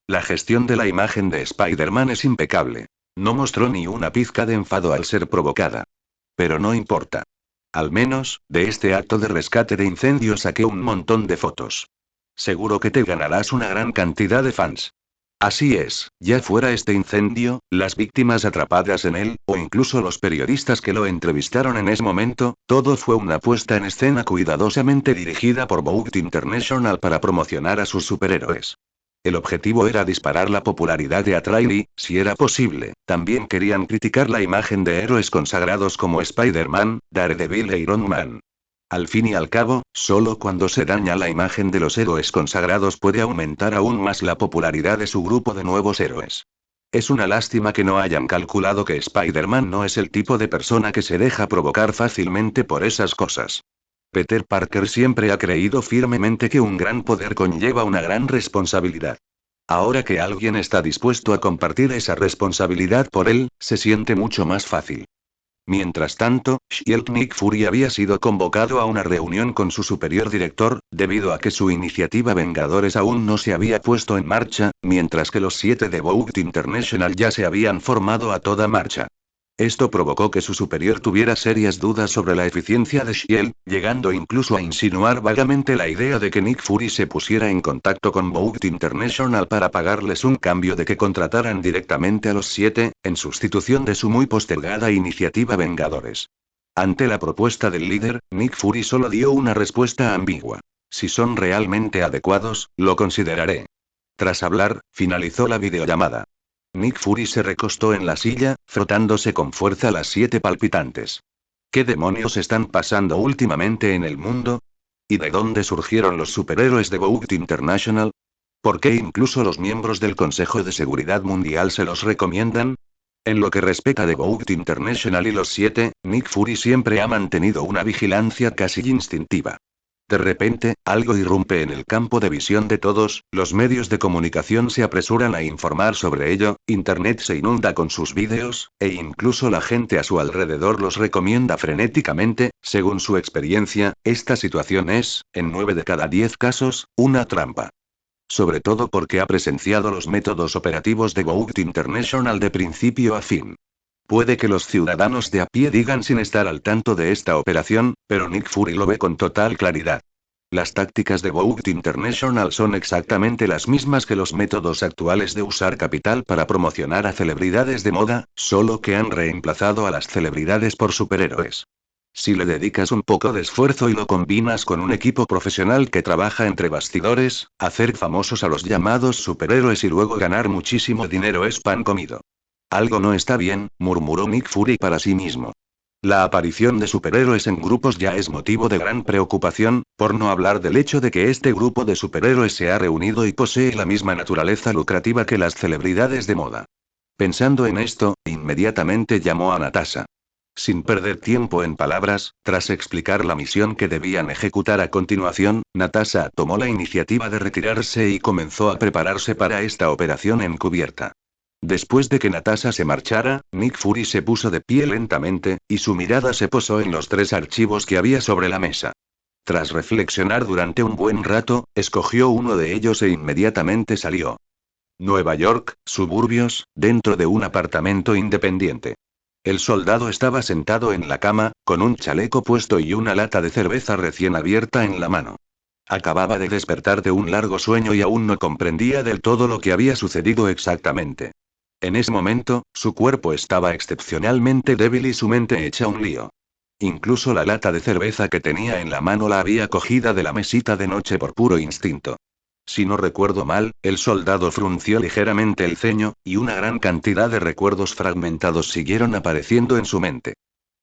La gestión de la imagen de Spider-Man es impecable. No mostró ni una pizca de enfado al ser provocada. Pero no importa. Al menos, de este acto de rescate de incendio saqué un montón de fotos. Seguro que te ganarás una gran cantidad de fans. Así es, ya fuera este incendio, las víctimas atrapadas en él, o incluso los periodistas que lo entrevistaron en ese momento, todo fue una puesta en escena cuidadosamente dirigida por Bouygues International para promocionar a sus superhéroes. El objetivo era disparar la popularidad de Atrain y, si era posible, también querían criticar la imagen de héroes consagrados como Spider-Man, Daredevil e Iron Man. Al fin y al cabo, solo cuando se daña la imagen de los héroes consagrados puede aumentar aún más la popularidad de su grupo de nuevos héroes. Es una lástima que no hayan calculado que Spider-Man no es el tipo de persona que se deja provocar fácilmente por esas cosas. Peter Parker siempre ha creído firmemente que un gran poder conlleva una gran responsabilidad. Ahora que alguien está dispuesto a compartir esa responsabilidad por él, se siente mucho más fácil. Mientras tanto, Shield Nick Fury había sido convocado a una reunión con su superior director, debido a que su iniciativa Vengadores aún no se había puesto en marcha, mientras que los 7 de Bouygues International ya se habían formado a toda marcha. Esto provocó que su superior tuviera serias dudas sobre la eficiencia de Shield, llegando incluso a insinuar vagamente la idea de que Nick Fury se pusiera en contacto con Bout International para pagarles un cambio de que contrataran directamente a los 7, en sustitución de su muy postergada iniciativa Vengadores. Ante la propuesta del líder, Nick Fury solo dio una respuesta ambigua. Si son realmente adecuados, lo consideraré. Tras hablar, finalizó la videollamada. Nick Fury se recostó en la silla, frotándose con fuerza las 7 palpitantes. ¿Qué demonios están pasando últimamente en el mundo? ¿Y de dónde surgieron los superhéroes de Bout International? ¿Por qué incluso los miembros del Consejo de Seguridad Mundial se los recomiendan? En lo que respecta de Bout International y los 7, Nick Fury siempre ha mantenido una vigilancia casi instintiva. De repente, algo irrumpe en el campo de visión de todos, los medios de comunicación se apresuran a informar sobre ello, Internet se inunda con sus vídeos, e incluso la gente a su alrededor los recomienda frenéticamente. Según su experiencia, esta situación es, en 9 de cada 10 casos, una trampa. Sobre todo porque ha presenciado los métodos operativos de Bout International de principio a fin. Puede que los ciudadanos de a pie digan sin estar al tanto de esta operación, pero Nick Fury lo ve con total claridad. Las tácticas de Bout International son exactamente las mismas que los métodos actuales de usar capital para promocionar a celebridades de moda, solo que han reemplazado a las celebridades por superhéroes. Si le dedicas un poco de esfuerzo y lo combinas con un equipo profesional que trabaja entre bastidores, hacer famosos a los llamados superhéroes y luego ganar muchísimo dinero es pan comido. Algo no está bien, murmuró Nick Fury para sí mismo. La aparición de superhéroes en grupos ya es motivo de gran preocupación, por no hablar del hecho de que este grupo de superhéroes se ha reunido y posee la misma naturaleza lucrativa que las celebridades de moda. Pensando en esto, inmediatamente llamó a Natasha. Sin perder tiempo en palabras, tras explicar la misión que debían ejecutar a continuación, Natasha tomó la iniciativa de retirarse y comenzó a prepararse para esta operación encubierta. Después de que Natasha se marchara, Nick Fury se puso de pie lentamente, y su mirada se posó en los 3 archivos que había sobre la mesa. Tras reflexionar durante un buen rato, escogió uno de ellos e inmediatamente salió. Nueva York, suburbios, dentro de un apartamento independiente. El soldado estaba sentado en la cama, con un chaleco puesto y una lata de cerveza recién abierta en la mano. Acababa de despertar de un largo sueño y aún no comprendía del todo lo que había sucedido exactamente. En ese momento, su cuerpo estaba excepcionalmente débil y su mente hecha un lío. Incluso la lata de cerveza que tenía en la mano la había cogida de la mesita de noche por puro instinto. Si no recuerdo mal, el soldado frunció ligeramente el ceño, y una gran cantidad de recuerdos fragmentados siguieron apareciendo en su mente.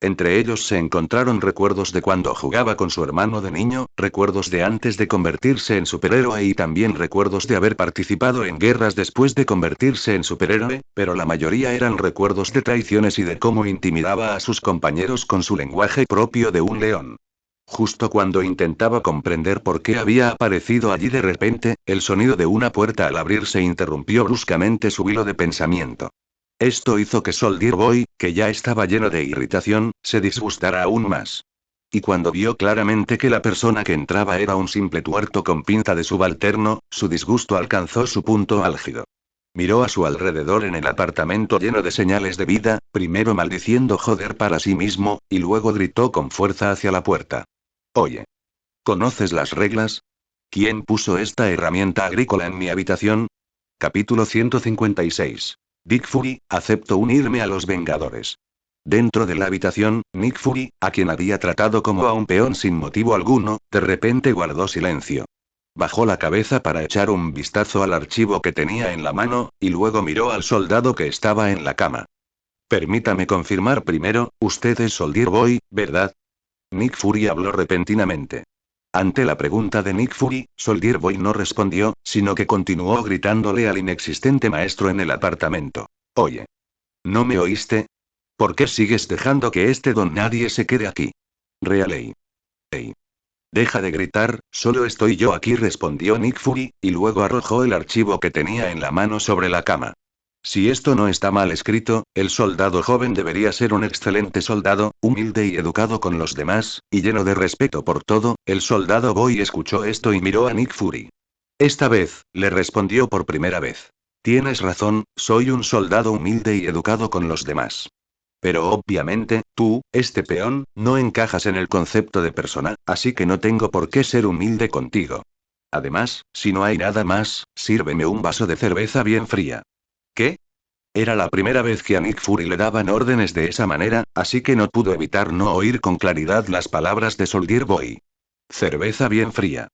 Entre ellos se encontraron recuerdos de cuando jugaba con su hermano de niño, recuerdos de antes de convertirse en superhéroe y también recuerdos de haber participado en guerras después de convertirse en superhéroe, pero la mayoría eran recuerdos de traiciones y de cómo intimidaba a sus compañeros con su lenguaje propio de un león. Justo cuando intentaba comprender por qué había aparecido allí de repente, el sonido de una puerta al abrirse interrumpió bruscamente su hilo de pensamiento. Esto hizo que Soldier Boy, que ya estaba lleno de irritación, se disgustara aún más. Y cuando vio claramente que la persona que entraba era un simple tuerto con pinta de subalterno, su disgusto alcanzó su punto álgido. Miró a su alrededor en el apartamento lleno de señales de vida, primero maldiciendo joder para sí mismo, y luego gritó con fuerza hacia la puerta. Oye. ¿Conoces las reglas? ¿Quién puso esta herramienta agrícola en mi habitación? Capítulo 156. Nick Fury, acepto unirme a los Vengadores. Dentro de la habitación, Nick Fury, a quien había tratado como a un peón sin motivo alguno, de repente guardó silencio. Bajó la cabeza para echar un vistazo al archivo que tenía en la mano, y luego miró al soldado que estaba en la cama. Permítame confirmar primero, usted es Soldier Boy, ¿verdad? Nick Fury habló repentinamente. Ante la pregunta de Nick Fury, Soldier Boy no respondió, sino que continuó gritándole al inexistente maestro en el apartamento. Oye. ¿No me oíste? ¿Por qué sigues dejando que este don nadie se quede aquí? Real. Ey. Deja de gritar, solo estoy yo aquí, respondió Nick Fury, y luego arrojó el archivo que tenía en la mano sobre la cama. Si esto no está mal escrito, el soldado joven debería ser un excelente soldado, humilde y educado con los demás, y lleno de respeto por todo. El soldado Boy escuchó esto y miró a Nick Fury. Esta vez, le respondió por primera vez. Tienes razón, soy un soldado humilde y educado con los demás. Pero obviamente, tú, este peón, no encajas en el concepto de persona, así que no tengo por qué ser humilde contigo. Además, si no hay nada más, sírveme un vaso de cerveza bien fría. ¿Qué? Era la primera vez que a Nick Fury le daban órdenes de esa manera, así que no pudo evitar no oír con claridad las palabras de Soldier Boy. Cerveza bien fría.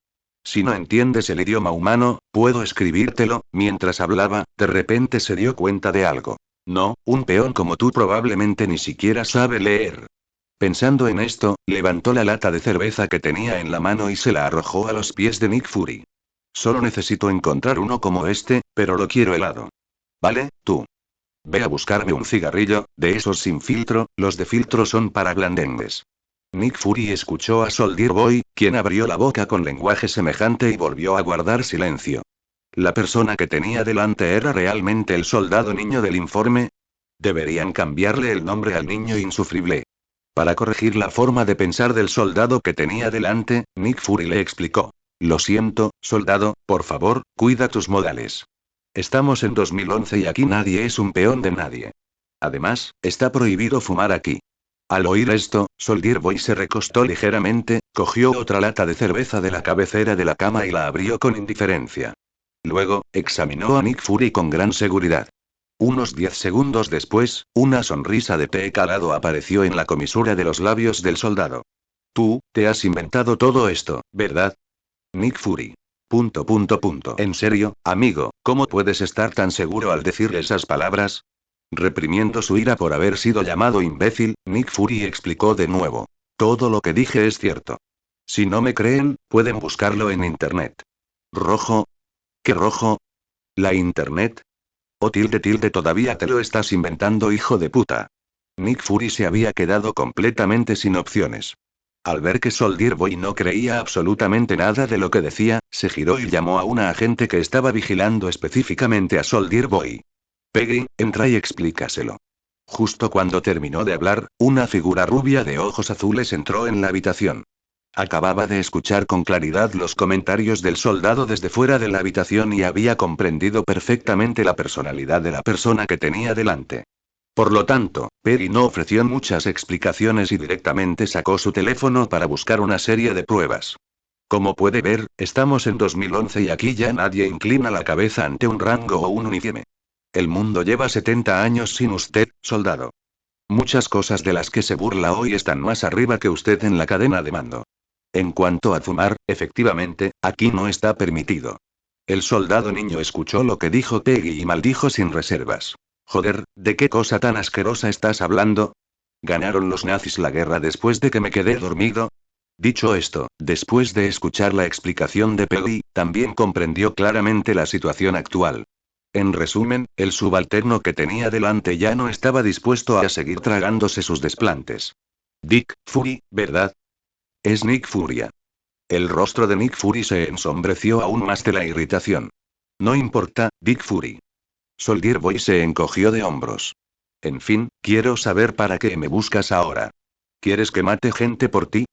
Si no entiendes el idioma humano, puedo escribírtelo. Mientras hablaba, de repente se dio cuenta de algo. No, un peón como tú probablemente ni siquiera sabe leer. Pensando en esto, levantó la lata de cerveza que tenía en la mano y se la arrojó a los pies de Nick Fury. Solo necesito encontrar uno como este, pero lo quiero helado. Vale, tú. Ve a buscarme un cigarrillo, de esos sin filtro, los de filtro son para blandengues. Nick Fury escuchó a Soldier Boy, quien abrió la boca con lenguaje semejante y volvió a guardar silencio. ¿La persona que tenía delante era realmente el soldado niño del informe? Deberían cambiarle el nombre al niño insufrible. Para corregir la forma de pensar del soldado que tenía delante, Nick Fury le explicó. Lo siento, soldado, por favor, cuida tus modales. Estamos en 2011 y aquí nadie es un peón de nadie. Además, está prohibido fumar aquí. Al oír esto, Soldier Boy se recostó ligeramente, cogió otra lata de cerveza de la cabecera de la cama y la abrió con indiferencia. Luego, examinó a Nick Fury con gran seguridad. Unos 10 segundos después, una sonrisa de té calado apareció en la comisura de los labios del soldado. Tú, te has inventado todo esto, ¿verdad? Nick Fury. En serio, amigo, ¿cómo puedes estar tan seguro al decir esas palabras? Reprimiendo su ira por haber sido llamado imbécil, Nick Fury explicó de nuevo. Todo lo que dije es cierto. Si no me creen, pueden buscarlo en internet. ¿Rojo? ¿Qué rojo? ¿La internet? Oh tilde todavía te lo estás inventando, hijo de puta. Nick Fury se había quedado completamente sin opciones. Al ver que Soldier Boy no creía absolutamente nada de lo que decía, se giró y llamó a una agente que estaba vigilando específicamente a Soldier Boy. Peggy, entra y explícaselo. Justo cuando terminó de hablar, una figura rubia de ojos azules entró en la habitación. Acababa de escuchar con claridad los comentarios del soldado desde fuera de la habitación y había comprendido perfectamente la personalidad de la persona que tenía delante. Por lo tanto, Perry no ofreció muchas explicaciones y directamente sacó su teléfono para buscar una serie de pruebas. Como puede ver, estamos en 2011 y aquí ya nadie inclina la cabeza ante un rango o un uniforme. El mundo lleva 70 años sin usted, soldado. Muchas cosas de las que se burla hoy están más arriba que usted en la cadena de mando. En cuanto a fumar, efectivamente, aquí no está permitido. El soldado niño escuchó lo que dijo Peggy y maldijo sin reservas. Joder, ¿de qué cosa tan asquerosa estás hablando? ¿Ganaron los nazis la guerra después de que me quedé dormido? Dicho esto, después de escuchar la explicación de Peggy, también comprendió claramente la situación actual. En resumen, el subalterno que tenía delante ya no estaba dispuesto a seguir tragándose sus desplantes. Dick Fury, ¿verdad? Es Nick Furia. El rostro de Nick Fury se ensombreció aún más de la irritación. No importa, Dick Fury. Soldier Boy se encogió de hombros. En fin, quiero saber para qué me buscas ahora. ¿Quieres que mate gente por ti?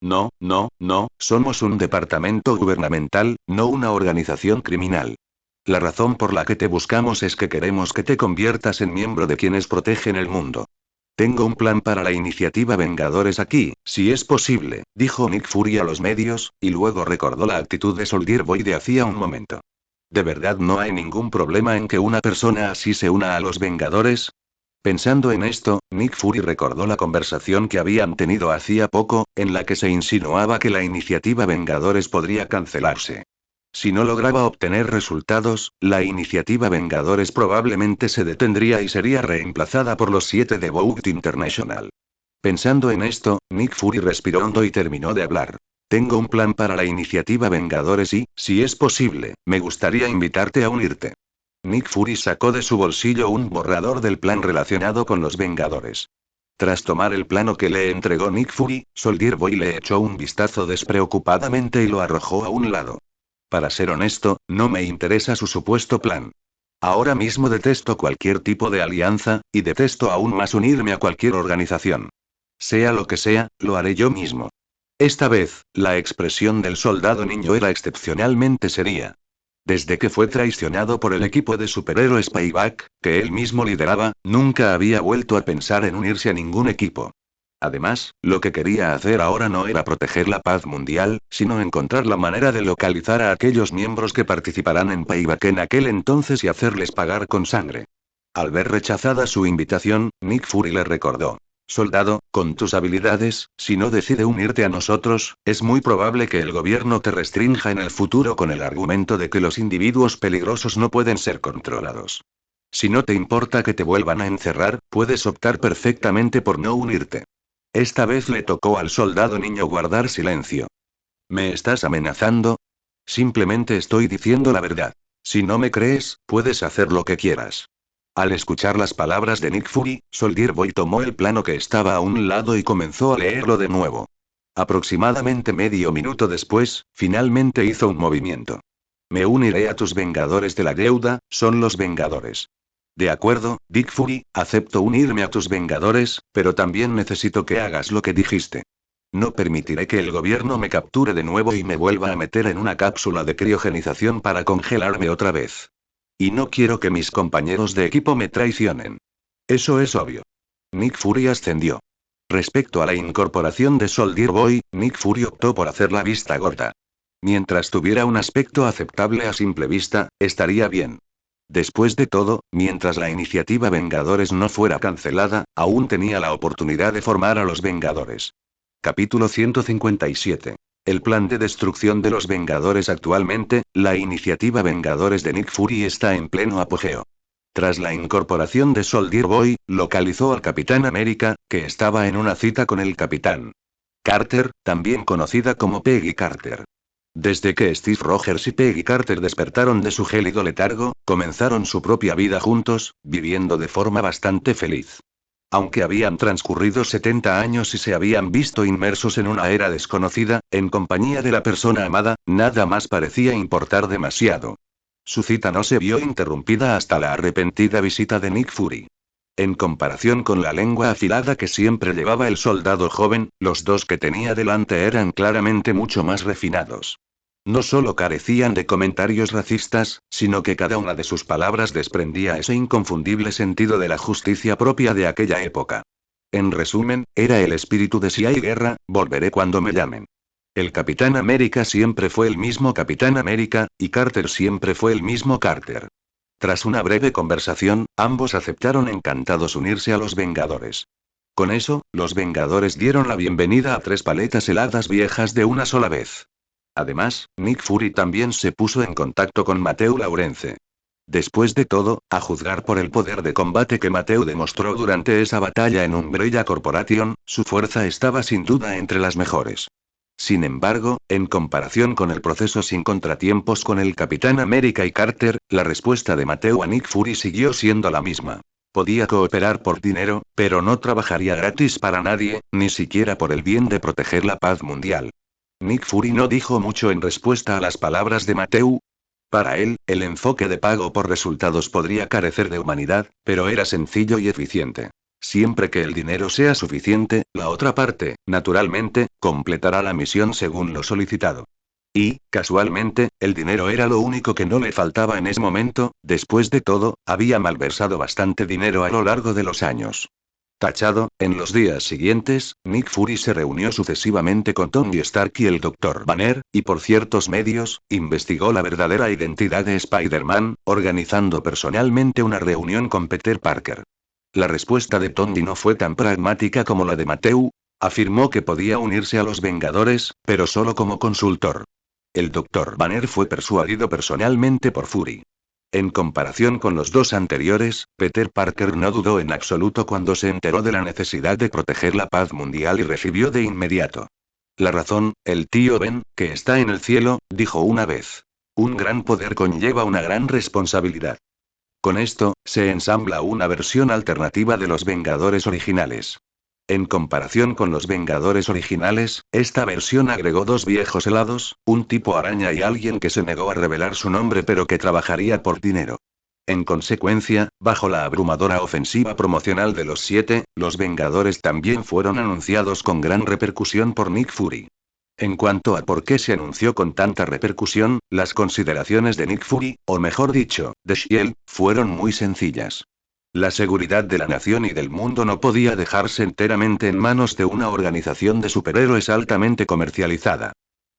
No, no, no, somos un departamento gubernamental, no una organización criminal. La razón por la que te buscamos es que queremos que te conviertas en miembro de quienes protegen el mundo. Tengo un plan para la iniciativa Vengadores aquí, si es posible, dijo Nick Fury a los medios, y luego recordó la actitud de Soldier Boy de hacía un momento. ¿De verdad no hay ningún problema en que una persona así se una a los Vengadores? Pensando en esto, Nick Fury recordó la conversación que habían tenido hacía poco, en la que se insinuaba que la iniciativa Vengadores podría cancelarse. Si no lograba obtener resultados, la iniciativa Vengadores probablemente se detendría y sería reemplazada por los 7 de Vogue International. Pensando en esto, Nick Fury respiró hondo y terminó de hablar. Tengo un plan para la iniciativa Vengadores y, si es posible, me gustaría invitarte a unirte. Nick Fury sacó de su bolsillo un borrador del plan relacionado con los Vengadores. Tras tomar el plano que le entregó Nick Fury, Soldier Boy le echó un vistazo despreocupadamente y lo arrojó a un lado. Para ser honesto, no me interesa su supuesto plan. Ahora mismo detesto cualquier tipo de alianza, y detesto aún más unirme a cualquier organización. Sea lo que sea, lo haré yo mismo. Esta vez, la expresión del soldado niño era excepcionalmente seria. Desde que fue traicionado por el equipo de superhéroes Payback, que él mismo lideraba, nunca había vuelto a pensar en unirse a ningún equipo. Además, lo que quería hacer ahora no era proteger la paz mundial, sino encontrar la manera de localizar a aquellos miembros que participarán en Payback en aquel entonces y hacerles pagar con sangre. Al ver rechazada su invitación, Nick Fury le recordó. Soldado, con tus habilidades, si no decide unirte a nosotros, es muy probable que el gobierno te restrinja en el futuro con el argumento de que los individuos peligrosos no pueden ser controlados. Si no te importa que te vuelvan a encerrar, puedes optar perfectamente por no unirte. Esta vez le tocó al soldado niño guardar silencio. ¿Me estás amenazando? Simplemente estoy diciendo la verdad. Si no me crees, puedes hacer lo que quieras. Al escuchar las palabras de Nick Fury, Soldier Boy tomó el plano que estaba a un lado y comenzó a leerlo de nuevo. Aproximadamente medio minuto después, finalmente hizo un movimiento. Me uniré a tus Vengadores de la deuda, son los Vengadores. De acuerdo, Nick Fury, acepto unirme a tus Vengadores, pero también necesito que hagas lo que dijiste. No permitiré que el gobierno me capture de nuevo y me vuelva a meter en una cápsula de criogenización para congelarme otra vez. Y no quiero que mis compañeros de equipo me traicionen. Eso es obvio. Nick Fury ascendió. Respecto a la incorporación de Soldier Boy, Nick Fury optó por hacer la vista gorda. Mientras tuviera un aspecto aceptable a simple vista, estaría bien. Después de todo, mientras la iniciativa Vengadores no fuera cancelada, aún tenía la oportunidad de formar a los Vengadores. Capítulo 157. El plan de destrucción de los Vengadores. Actualmente, la iniciativa Vengadores de Nick Fury está en pleno apogeo. Tras la incorporación de Soldier Boy, localizó al Capitán América, que estaba en una cita con el Capitán Carter, también conocida como Peggy Carter. Desde que Steve Rogers y Peggy Carter despertaron de su gélido letargo, comenzaron su propia vida juntos, viviendo de forma bastante feliz. Aunque habían transcurrido 70 años y se habían visto inmersos en una era desconocida, en compañía de la persona amada, nada más parecía importar demasiado. Su cita no se vio interrumpida hasta la arrepentida visita de Nick Fury. En comparación con la lengua afilada que siempre llevaba el soldado joven, los dos que tenía delante eran claramente mucho más refinados. No solo carecían de comentarios racistas, sino que cada una de sus palabras desprendía ese inconfundible sentido de la justicia propia de aquella época. En resumen, era el espíritu de si hay guerra, volveré cuando me llamen. El Capitán América siempre fue el mismo Capitán América, y Carter siempre fue el mismo Carter. Tras una breve conversación, ambos aceptaron encantados unirse a los Vengadores. Con eso, los Vengadores dieron la bienvenida a 3 paletas heladas viejas de una sola vez. Además, Nick Fury también se puso en contacto con Matthew Lawrence. Después de todo, a juzgar por el poder de combate que Matthew demostró durante esa batalla en Umbrella Corporation, su fuerza estaba sin duda entre las mejores. Sin embargo, en comparación con el proceso sin contratiempos con el Capitán América y Carter, la respuesta de Matthew a Nick Fury siguió siendo la misma. Podía cooperar por dinero, pero no trabajaría gratis para nadie, ni siquiera por el bien de proteger la paz mundial. Nick Fury no dijo mucho en respuesta a las palabras de Matthew. Para él, el enfoque de pago por resultados podría carecer de humanidad, pero era sencillo y eficiente. Siempre que el dinero sea suficiente, la otra parte, naturalmente, completará la misión según lo solicitado. Y, casualmente, el dinero era lo único que no le faltaba en ese momento. Después de todo, había malversado bastante dinero a lo largo de los años. Tachado, en los días siguientes, Nick Fury se reunió sucesivamente con Tony Stark y el Dr. Banner, y por ciertos medios, investigó la verdadera identidad de Spider-Man, organizando personalmente una reunión con Peter Parker. La respuesta de Tony no fue tan pragmática como la de Matthew. Afirmó que podía unirse a los Vengadores, pero solo como consultor. El Dr. Banner fue persuadido personalmente por Fury. En comparación con los dos anteriores, Peter Parker no dudó en absoluto cuando se enteró de la necesidad de proteger la paz mundial y recibió de inmediato. La razón, el tío Ben, que está en el cielo, dijo una vez. Un gran poder conlleva una gran responsabilidad. Con esto, se ensambla una versión alternativa de los Vengadores originales. En comparación con los Vengadores originales, esta versión agregó 2 viejos helados, un tipo araña y alguien que se negó a revelar su nombre pero que trabajaría por dinero. En consecuencia, bajo la abrumadora ofensiva promocional de los 7, los Vengadores también fueron anunciados con gran repercusión por Nick Fury. En cuanto a por qué se anunció con tanta repercusión, las consideraciones de Nick Fury, o mejor dicho, de Shield, fueron muy sencillas. La seguridad de la nación y del mundo no podía dejarse enteramente en manos de una organización de superhéroes altamente comercializada.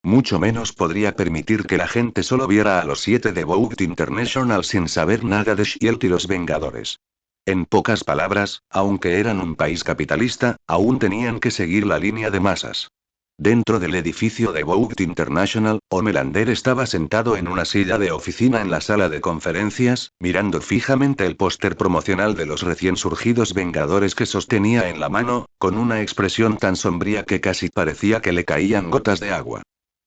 Mucho menos podría permitir que la gente solo viera a los 7 de Vought International sin saber nada de Shield y los Vengadores. En pocas palabras, aunque eran un país capitalista, aún tenían que seguir la línea de masas. Dentro del edificio de Vought International, Homelander estaba sentado en una silla de oficina en la sala de conferencias, mirando fijamente el póster promocional de los recién surgidos Vengadores que sostenía en la mano, con una expresión tan sombría que casi parecía que le caían gotas de agua.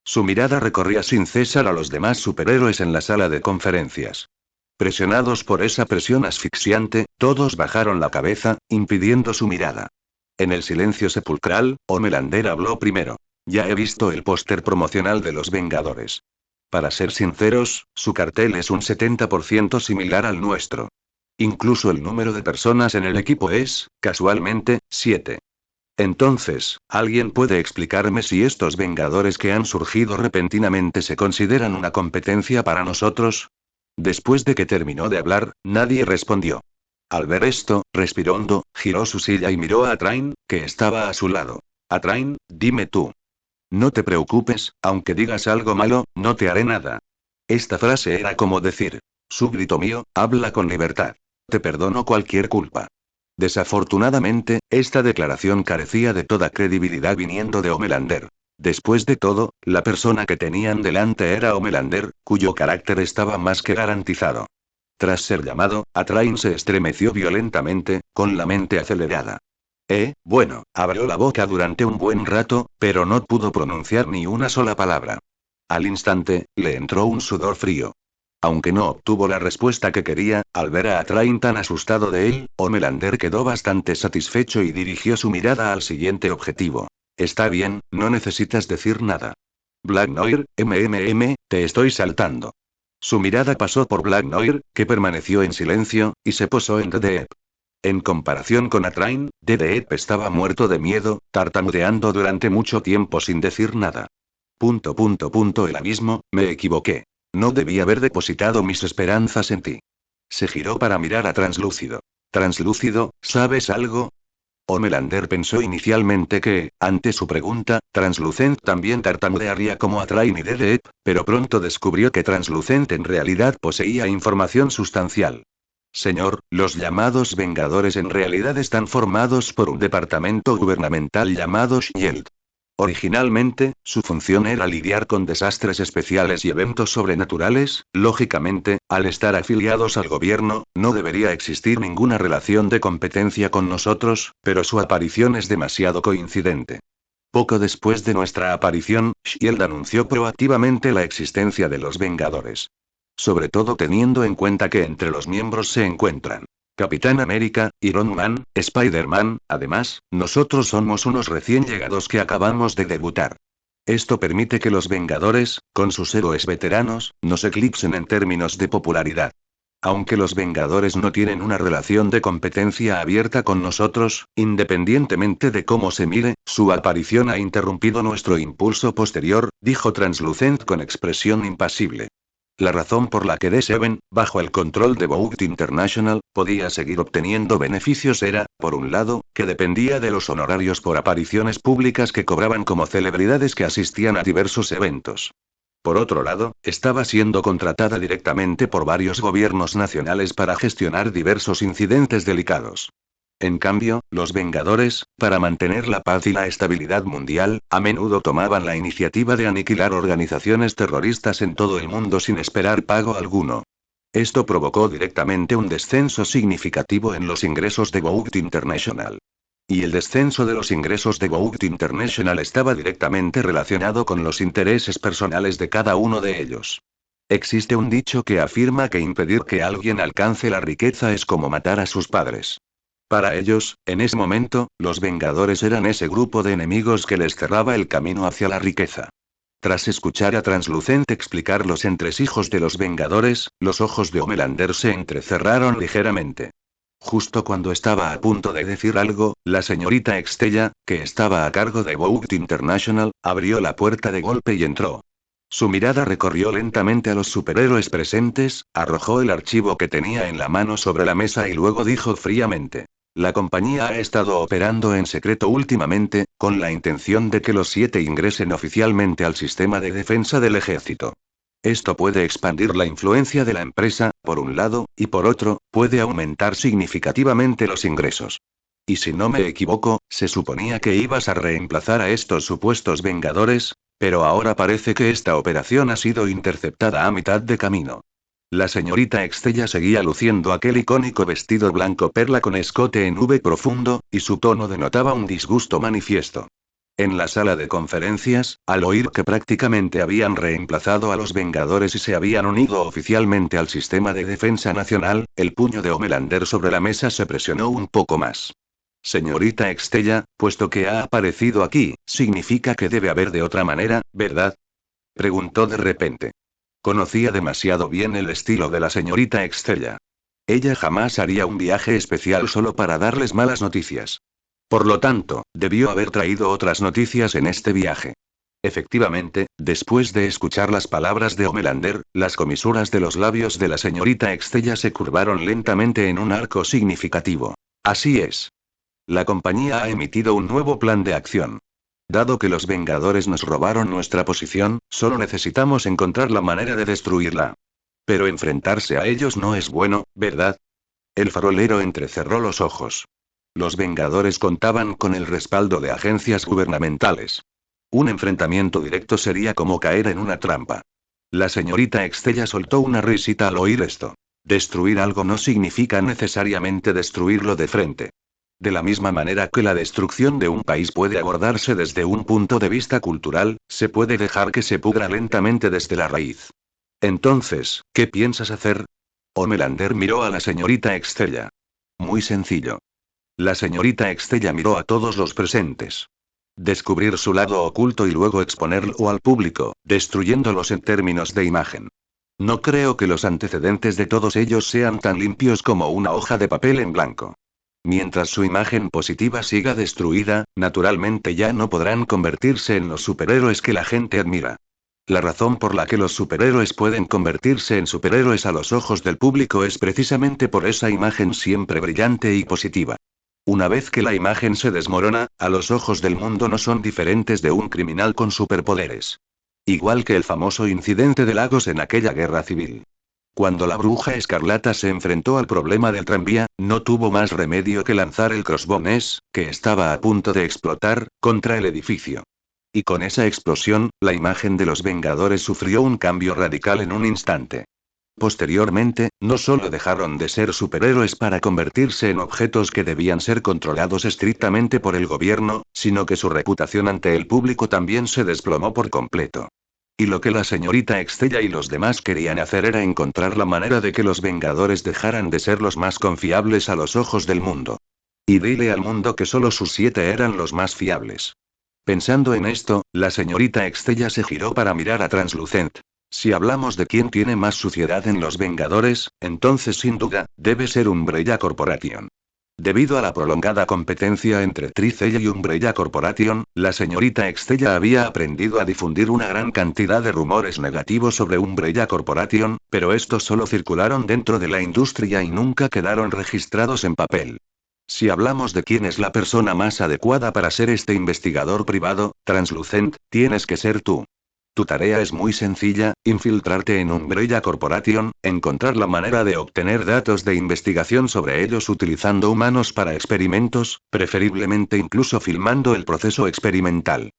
Su mirada recorría sin cesar a los demás superhéroes en la sala de conferencias. Presionados por esa presión asfixiante, todos bajaron la cabeza, impidiendo su mirada. En el silencio sepulcral, Homelander habló primero. Ya he visto el póster promocional de los Vengadores. Para ser sinceros, su cartel es un 70% similar al nuestro. Incluso el número de personas en el equipo es, casualmente, 7. Entonces, ¿alguien puede explicarme si estos Vengadores que han surgido repentinamente se consideran una competencia para nosotros? Después de que terminó de hablar, nadie respondió. Al ver esto, respiró hondo, giró su silla y miró a Train, que estaba a su lado. Train, dime tú. No te preocupes, aunque digas algo malo, no te haré nada. Esta frase era como decir, súbdito mío, habla con libertad. Te perdono cualquier culpa. Desafortunadamente, esta declaración carecía de toda credibilidad viniendo de Homelander. Después de todo, la persona que tenían delante era Homelander, cuyo carácter estaba más que garantizado. Tras ser llamado, Atrain se estremeció violentamente, con la mente acelerada. Bueno, abrió la boca durante un buen rato, pero no pudo pronunciar ni una sola palabra. Al instante, le entró un sudor frío. Aunque no obtuvo la respuesta que quería, al ver a Atrain tan asustado de él, Homelander quedó bastante satisfecho y dirigió su mirada al siguiente objetivo. Está bien, no necesitas decir nada. Black Noir, te estoy saltando. Su mirada pasó por Black Noir, que permaneció en silencio, y se posó en Deep. En comparación con Atrain, Deep estaba muerto de miedo, tartamudeando durante mucho tiempo sin decir nada. El abismo, me equivoqué. No debí haber depositado mis esperanzas en ti. Se giró para mirar a Translúcido. Translúcido, ¿sabes algo? Homelander pensó inicialmente que, ante su pregunta, Translucent también tartamudearía como Atrain y Deep, pero pronto descubrió que Translucent en realidad poseía información sustancial. Señor, los llamados Vengadores en realidad están formados por un departamento gubernamental llamado Shield. Originalmente, su función era lidiar con desastres especiales y eventos sobrenaturales. Lógicamente, al estar afiliados al gobierno, no debería existir ninguna relación de competencia con nosotros, pero su aparición es demasiado coincidente. Poco después de nuestra aparición, Shield anunció proactivamente la existencia de los Vengadores. Sobre todo teniendo en cuenta que entre los miembros se encuentran Capitán América, Iron Man, Spider-Man. Además, nosotros somos unos recién llegados que acabamos de debutar. Esto permite que los Vengadores, con sus héroes veteranos, nos eclipsen en términos de popularidad. Aunque los Vengadores no tienen una relación de competencia abierta con nosotros, independientemente de cómo se mire, su aparición ha interrumpido nuestro impulso posterior, dijo Translucent con expresión impasible. La razón por la que D7, bajo el control de Vought International, podía seguir obteniendo beneficios era, por un lado, que dependía de los honorarios por apariciones públicas que cobraban como celebridades que asistían a diversos eventos. Por otro lado, estaba siendo contratada directamente por varios gobiernos nacionales para gestionar diversos incidentes delicados. En cambio, los Vengadores, para mantener la paz y la estabilidad mundial, a menudo tomaban la iniciativa de aniquilar organizaciones terroristas en todo el mundo sin esperar pago alguno. Esto provocó directamente un descenso significativo en los ingresos de Vought International. Y el descenso de los ingresos de Vought International estaba directamente relacionado con los intereses personales de cada uno de ellos. Existe un dicho que afirma que impedir que alguien alcance la riqueza es como matar a sus padres. Para ellos, en ese momento, los Vengadores eran ese grupo de enemigos que les cerraba el camino hacia la riqueza. Tras escuchar a Translucent explicar los entresijos de los Vengadores, los ojos de Homelander se entrecerraron ligeramente. Justo cuando estaba a punto de decir algo, la señorita Estella, que estaba a cargo de Vogue International, abrió la puerta de golpe y entró. Su mirada recorrió lentamente a los superhéroes presentes, arrojó el archivo que tenía en la mano sobre la mesa y luego dijo fríamente: la compañía ha estado operando en secreto últimamente, con la intención de que los 7 ingresen oficialmente al sistema de defensa del ejército. Esto puede expandir la influencia de la empresa, por un lado, y por otro, puede aumentar significativamente los ingresos. Y si no me equivoco, se suponía que ibas a reemplazar a estos supuestos vengadores, pero ahora parece que esta operación ha sido interceptada a mitad de camino. La señorita Estella seguía luciendo aquel icónico vestido blanco perla con escote en V profundo, y su tono denotaba un disgusto manifiesto. En la sala de conferencias, al oír que prácticamente habían reemplazado a los Vengadores y se habían unido oficialmente al sistema de defensa nacional, el puño de Homelander sobre la mesa se presionó un poco más. Señorita Estella, puesto que ha aparecido aquí, significa que debe haber de otra manera, ¿verdad? Preguntó de repente. Conocía demasiado bien el estilo de la señorita Estella. Ella jamás haría un viaje especial solo para darles malas noticias. Por lo tanto, debió haber traído otras noticias en este viaje. Efectivamente, después de escuchar las palabras de Homelander, las comisuras de los labios de la señorita Estella se curvaron lentamente en un arco significativo. Así es. La compañía ha emitido un nuevo plan de acción. Dado que los Vengadores nos robaron nuestra posición, solo necesitamos encontrar la manera de destruirla. Pero enfrentarse a ellos no es bueno, ¿verdad? El farolero entrecerró los ojos. Los Vengadores contaban con el respaldo de agencias gubernamentales. Un enfrentamiento directo sería como caer en una trampa. La señorita Estella soltó una risita al oír esto. Destruir algo no significa necesariamente destruirlo de frente. De la misma manera que la destrucción de un país puede abordarse desde un punto de vista cultural, se puede dejar que se pudra lentamente desde la raíz. Entonces, ¿qué piensas hacer? Homelander miró a la señorita Estella. Muy sencillo. La señorita Estella miró a todos los presentes. Descubrir su lado oculto y luego exponerlo al público, destruyéndolos en términos de imagen. No creo que los antecedentes de todos ellos sean tan limpios como una hoja de papel en blanco. Mientras su imagen positiva siga destruida, naturalmente ya no podrán convertirse en los superhéroes que la gente admira. La razón por la que los superhéroes pueden convertirse en superhéroes a los ojos del público es precisamente por esa imagen siempre brillante y positiva. Una vez que la imagen se desmorona, a los ojos del mundo no son diferentes de un criminal con superpoderes. Igual que el famoso incidente de Lagos en aquella guerra civil. Cuando la Bruja Escarlata se enfrentó al problema del tranvía, no tuvo más remedio que lanzar el Crossbones, que estaba a punto de explotar, contra el edificio. Y con esa explosión, la imagen de los Vengadores sufrió un cambio radical en un instante. Posteriormente, no solo dejaron de ser superhéroes para convertirse en objetos que debían ser controlados estrictamente por el gobierno, sino que su reputación ante el público también se desplomó por completo. Y lo que la señorita Estella y los demás querían hacer era encontrar la manera de que los Vengadores dejaran de ser los más confiables a los ojos del mundo. Y dile al mundo que solo sus 7 eran los más fiables. Pensando en esto, la señorita Estella se giró para mirar a Translucent. Si hablamos de quién tiene más suciedad en los Vengadores, entonces sin duda, debe ser Umbrella Corporation. Debido a la prolongada competencia entre Tricella y Umbrella Corporation, la señorita Estella había aprendido a difundir una gran cantidad de rumores negativos sobre Umbrella Corporation, pero estos solo circularon dentro de la industria y nunca quedaron registrados en papel. Si hablamos de quién es la persona más adecuada para ser este investigador privado, Translucent, tienes que ser tú. Tu tarea es muy sencilla, infiltrarte en Umbrella Corporation, encontrar la manera de obtener datos de investigación sobre ellos utilizando humanos para experimentos, preferiblemente incluso filmando el proceso experimental.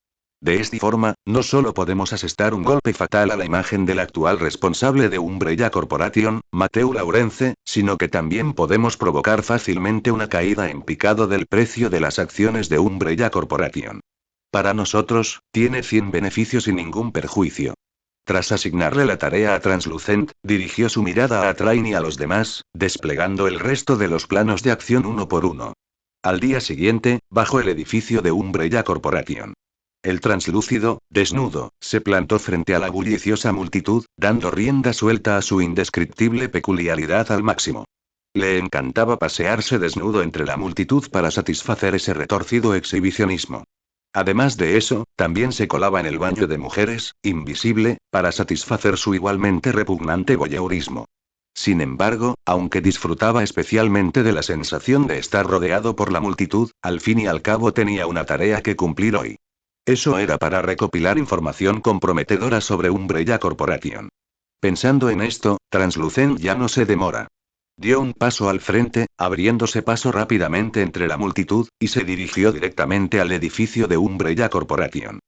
De esta forma, no solo podemos asestar un golpe fatal a la imagen del actual responsable de Umbrella Corporation, Matthew Lawrence, sino que también podemos provocar fácilmente una caída en picado del precio de las acciones de Umbrella Corporation. Para nosotros, tiene 100 beneficios y ningún perjuicio. Tras asignarle la tarea a Translucent, dirigió su mirada a Train y a los demás, desplegando el resto de los planos de acción uno por uno. Al día siguiente, bajo el edificio de Umbrella Corporation. El translúcido, desnudo, se plantó frente a la bulliciosa multitud, dando rienda suelta a su indescriptible peculiaridad al máximo. Le encantaba pasearse desnudo entre la multitud para satisfacer ese retorcido exhibicionismo. Además de eso, también se colaba en el baño de mujeres, invisible, para satisfacer su igualmente repugnante voyeurismo. Sin embargo, aunque disfrutaba especialmente de la sensación de estar rodeado por la multitud, al fin y al cabo tenía una tarea que cumplir hoy. Eso era para recopilar información comprometedora sobre Umbrella Corporation. Pensando en esto, Translucent ya no se demora. Dio un paso al frente, abriéndose paso rápidamente entre la multitud, y se dirigió directamente al edificio de Umbrella Corporation.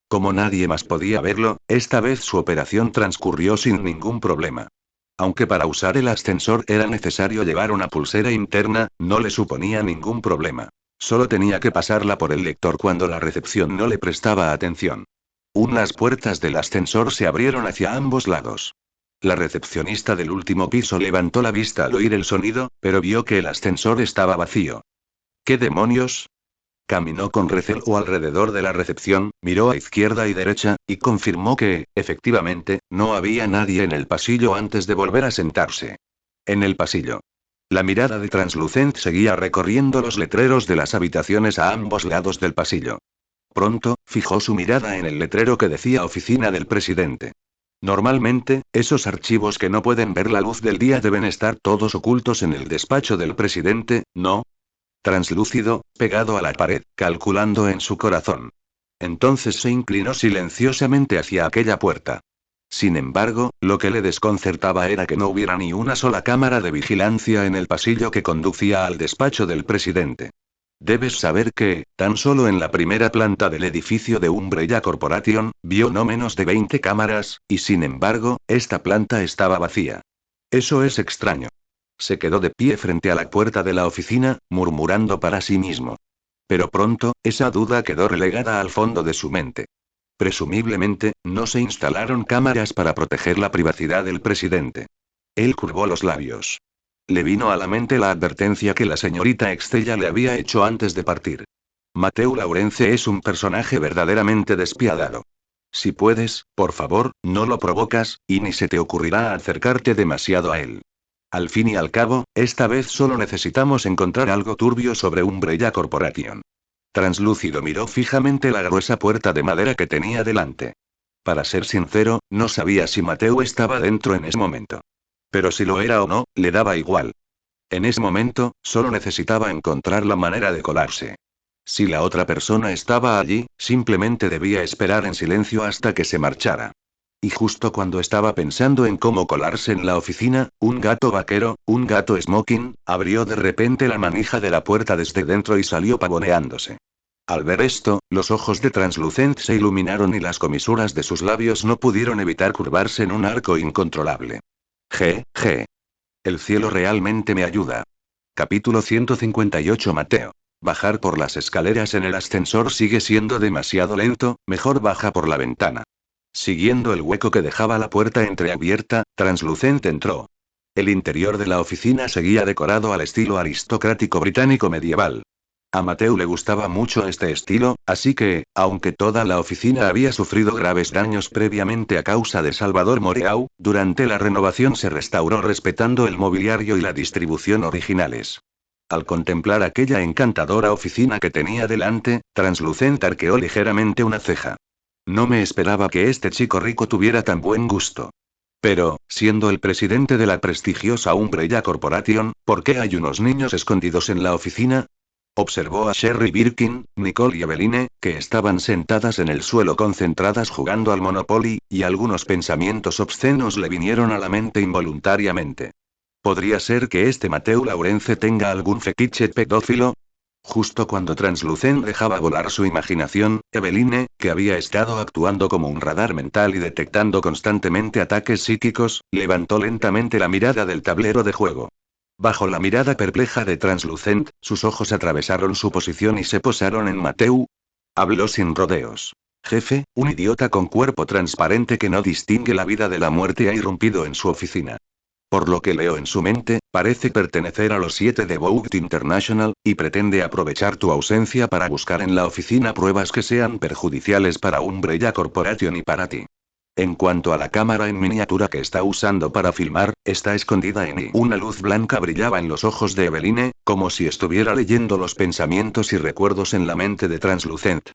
Como nadie más podía verlo, esta vez su operación transcurrió sin ningún problema. Aunque para usar el ascensor era necesario llevar una pulsera interna, no le suponía ningún problema. Solo tenía que pasarla por el lector cuando la recepción no le prestaba atención. Unas puertas del ascensor se abrieron hacia ambos lados. La recepcionista del último piso levantó la vista al oír el sonido, pero vio que el ascensor estaba vacío. ¿Qué demonios? Caminó con recelo alrededor de la recepción, miró a izquierda y derecha, y confirmó que, efectivamente, no había nadie en el pasillo antes de volver a sentarse. En el pasillo. La mirada de Translucent seguía recorriendo los letreros de las habitaciones a ambos lados del pasillo. Pronto, fijó su mirada en el letrero que decía Oficina del Presidente. Normalmente, esos archivos que no pueden ver la luz del día deben estar todos ocultos en el despacho del presidente, ¿no? Translúcido, pegado a la pared, calculando en su corazón. Entonces se inclinó silenciosamente hacia aquella puerta. Sin embargo, lo que le desconcertaba era que no hubiera ni una sola cámara de vigilancia en el pasillo que conducía al despacho del presidente. Debes saber que, tan solo en la primera planta del edificio de Umbrella Corporation, vio no menos de 20 cámaras, y sin embargo, esta planta estaba vacía. Eso es extraño. Se quedó de pie frente a la puerta de la oficina, murmurando para sí mismo. Pero pronto, esa duda quedó relegada al fondo de su mente. Presumiblemente, no se instalaron cámaras para proteger la privacidad del presidente. Él curvó los labios. Le vino a la mente la advertencia que la señorita Extella le había hecho antes de partir. Mateu Laurence es un personaje verdaderamente despiadado. Si puedes, por favor, no lo provocas, y ni se te ocurrirá acercarte demasiado a él. Al fin y al cabo, esta vez solo necesitamos encontrar algo turbio sobre Umbrella Corporation. Translúcido miró fijamente la gruesa puerta de madera que tenía delante. Para ser sincero, no sabía si Mateu estaba dentro en ese momento. Pero si lo era o no, le daba igual. En ese momento, solo necesitaba encontrar la manera de colarse. Si la otra persona estaba allí, simplemente debía esperar en silencio hasta que se marchara. Y justo cuando estaba pensando en cómo colarse en la oficina, un gato vaquero, un gato smoking, abrió de repente la manija de la puerta desde dentro y salió pavoneándose. Al ver esto, los ojos de Translucent se iluminaron y las comisuras de sus labios no pudieron evitar curvarse en un arco incontrolable. G. El cielo realmente me ayuda. Capítulo 158 Mateo. Bajar por las escaleras en el ascensor sigue siendo demasiado lento, mejor baja por la ventana. Siguiendo el hueco que dejaba la puerta entreabierta, Translucent entró. El interior de la oficina seguía decorado al estilo aristocrático británico medieval. A Mateu le gustaba mucho este estilo, así que, aunque toda la oficina había sufrido graves daños previamente a causa de Salvador Moreau, durante la renovación se restauró respetando el mobiliario y la distribución originales. Al contemplar aquella encantadora oficina que tenía delante, Translucent arqueó ligeramente una ceja. No me esperaba que este chico rico tuviera tan buen gusto. Pero, siendo el presidente de la prestigiosa Umbrella Corporation, ¿por qué hay unos niños escondidos en la oficina? Observó a Sherry Birkin, Nicole y Eveline, que estaban sentadas en el suelo concentradas jugando al Monopoly, y algunos pensamientos obscenos le vinieron a la mente involuntariamente. ¿Podría ser que este Mateu Laurence tenga algún fetiche pedófilo? Justo cuando Translucent dejaba volar su imaginación, Eveline, que había estado actuando como un radar mental y detectando constantemente ataques psíquicos, levantó lentamente la mirada del tablero de juego. Bajo la mirada perpleja de Translucent, sus ojos atravesaron su posición y se posaron en Mateu. Habló sin rodeos. Jefe, un idiota con cuerpo transparente que no distingue la vida de la muerte ha irrumpido en su oficina. Por lo que leo en su mente, parece pertenecer a los 7 de Vogue International, y pretende aprovechar tu ausencia para buscar en la oficina pruebas que sean perjudiciales para Umbrella Corporation y para ti. En cuanto a la cámara en miniatura que está usando para filmar, está escondida en I. Una luz blanca brillaba en los ojos de Eveline, como si estuviera leyendo los pensamientos y recuerdos en la mente de Translucent.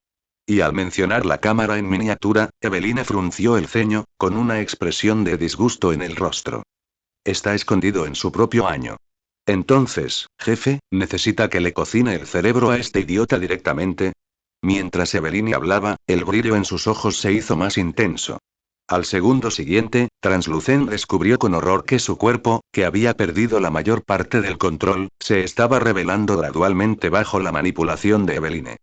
Y al mencionar la cámara en miniatura, Eveline frunció el ceño, con una expresión de disgusto en el rostro. Está escondido en su propio año. Entonces, jefe, ¿necesita que le cocine el cerebro a este idiota directamente? Mientras Eveline hablaba, el brillo en sus ojos se hizo más intenso. Al segundo siguiente, Translucent descubrió con horror que su cuerpo, que había perdido la mayor parte del control, se estaba revelando gradualmente bajo la manipulación de Eveline.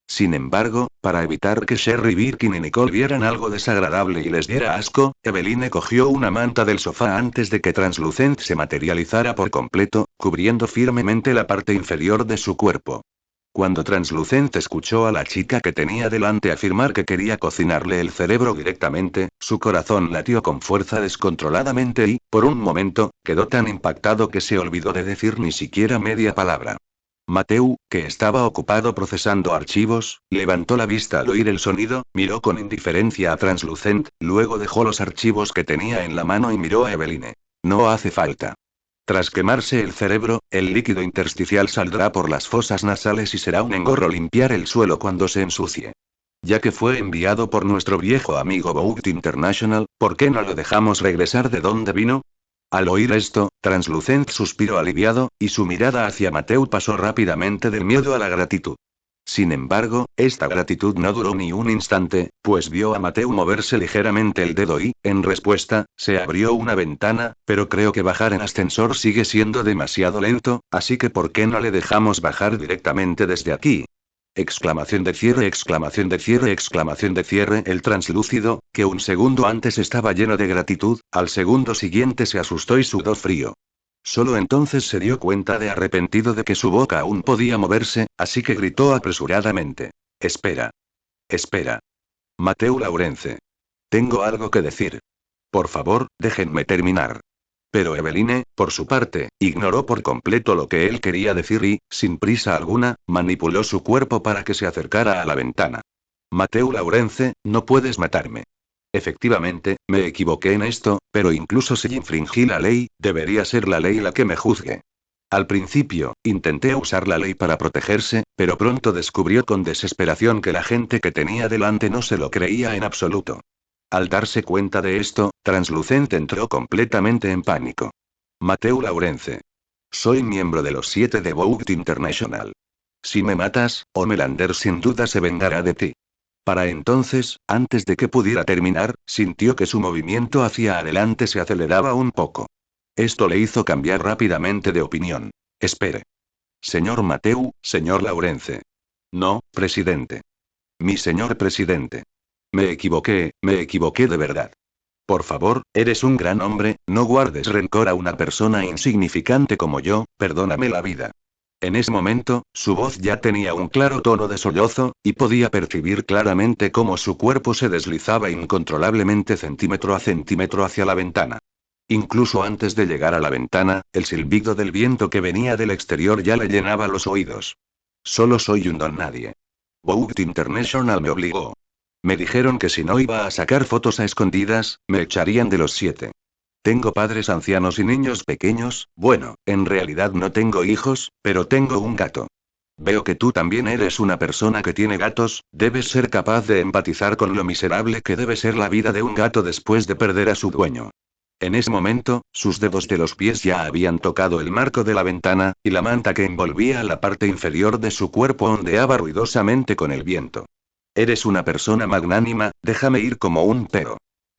Sin embargo, para evitar que Sherry Birkin y Nicole vieran algo desagradable y les diera asco, Eveline cogió una manta del sofá antes de que Translucent se materializara por completo, cubriendo firmemente la parte inferior de su cuerpo. Cuando Translucent escuchó a la chica que tenía delante afirmar que quería cocinarle el cerebro directamente, su corazón latió con fuerza descontroladamente y, por un momento, quedó tan impactado que se olvidó de decir ni siquiera media palabra. Mateu, que estaba ocupado procesando archivos, levantó la vista al oír el sonido, miró con indiferencia a Translucent, luego dejó los archivos que tenía en la mano y miró a Eveline. No hace falta. Tras quemarse el cerebro, el líquido intersticial saldrá por las fosas nasales y será un engorro limpiar el suelo cuando se ensucie. Ya que fue enviado por nuestro viejo amigo Bout International, ¿por qué no lo dejamos regresar de donde vino? Al oír esto, Translucent suspiró aliviado, y su mirada hacia Mateu pasó rápidamente del miedo a la gratitud. Sin embargo, esta gratitud no duró ni un instante, pues vio a Mateu moverse ligeramente el dedo y, en respuesta, se abrió una ventana, pero creo que bajar en ascensor sigue siendo demasiado lento, así que ¿por qué no le dejamos bajar directamente desde aquí? Exclamación de cierre, exclamación de cierre, exclamación de cierre. El translúcido, que un segundo antes estaba lleno de gratitud, al segundo siguiente se asustó y sudó frío. Solo entonces se dio cuenta de arrepentido de que su boca aún podía moverse, así que gritó apresuradamente. Espera. Espera. Mateu Laurence. Tengo algo que decir. Por favor, déjenme terminar. Pero Eveline, por su parte, ignoró por completo lo que él quería decir y, sin prisa alguna, manipuló su cuerpo para que se acercara a la ventana. Mateu Laurence, no puedes matarme. Efectivamente, me equivoqué en esto, pero incluso si infringí la ley, debería ser la ley la que me juzgue. Al principio, intenté usar la ley para protegerse, pero pronto descubrió con desesperación que la gente que tenía delante no se lo creía en absoluto. Al darse cuenta de esto, Translucent entró completamente en pánico. Mateu Laurence. Soy miembro de los 7 de Bout International. Si me matas, Homelander sin duda se vengará de ti. Para entonces, antes de que pudiera terminar, sintió que su movimiento hacia adelante se aceleraba un poco. Esto le hizo cambiar rápidamente de opinión. Espere. Señor Mateu, señor Laurence. No, presidente. Mi señor presidente. Me equivoqué de verdad. Por favor, eres un gran hombre, no guardes rencor a una persona insignificante como yo, perdóname la vida. En ese momento, su voz ya tenía un claro tono de sollozo, y podía percibir claramente cómo su cuerpo se deslizaba incontrolablemente centímetro a centímetro hacia la ventana. Incluso antes de llegar a la ventana, el silbido del viento que venía del exterior ya le llenaba los oídos. Solo soy un don nadie. Bout International me obligó. Me dijeron que si no iba a sacar fotos a escondidas, me echarían de los 7. Tengo padres ancianos y niños pequeños, bueno, en realidad no tengo hijos, pero tengo un gato. Veo que tú también eres una persona que tiene gatos, debes ser capaz de empatizar con lo miserable que debe ser la vida de un gato después de perder a su dueño. En ese momento, sus dedos de los pies ya habían tocado el marco de la ventana, y la manta que envolvía la parte inferior de su cuerpo ondeaba ruidosamente con el viento. Eres una persona magnánima, déjame ir como un perro.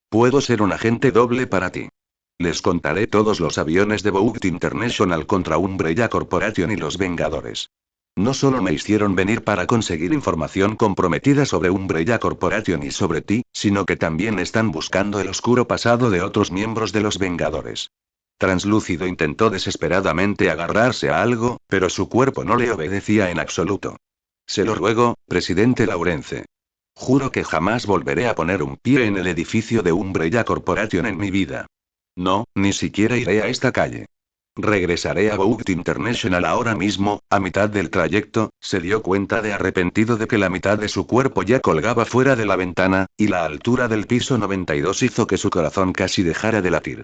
Puedo ser un agente doble para ti. Les contaré todos los aviones de Bout International contra Umbrella Corporation y los Vengadores. No solo me hicieron venir para conseguir información comprometida sobre Umbrella Corporation y sobre ti, sino que también están buscando el oscuro pasado de otros miembros de los Vengadores. Translúcido intentó desesperadamente agarrarse a algo, pero su cuerpo no le obedecía en absoluto. Se lo ruego, presidente Laurence. Juro que jamás volveré a poner un pie en el edificio de Umbrella Corporation en mi vida. No, ni siquiera iré a esta calle. Regresaré a Bout International ahora mismo. A mitad del trayecto, se dio cuenta de arrepentido de que la mitad de su cuerpo ya colgaba fuera de la ventana, y la altura del piso 92 hizo que su corazón casi dejara de latir.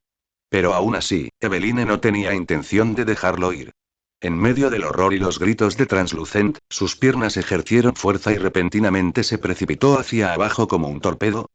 Pero aún así, Eveline no tenía intención de dejarlo ir. En medio del horror y los gritos de Translucent, sus piernas ejercieron fuerza y repentinamente se precipitó hacia abajo como un torpedo,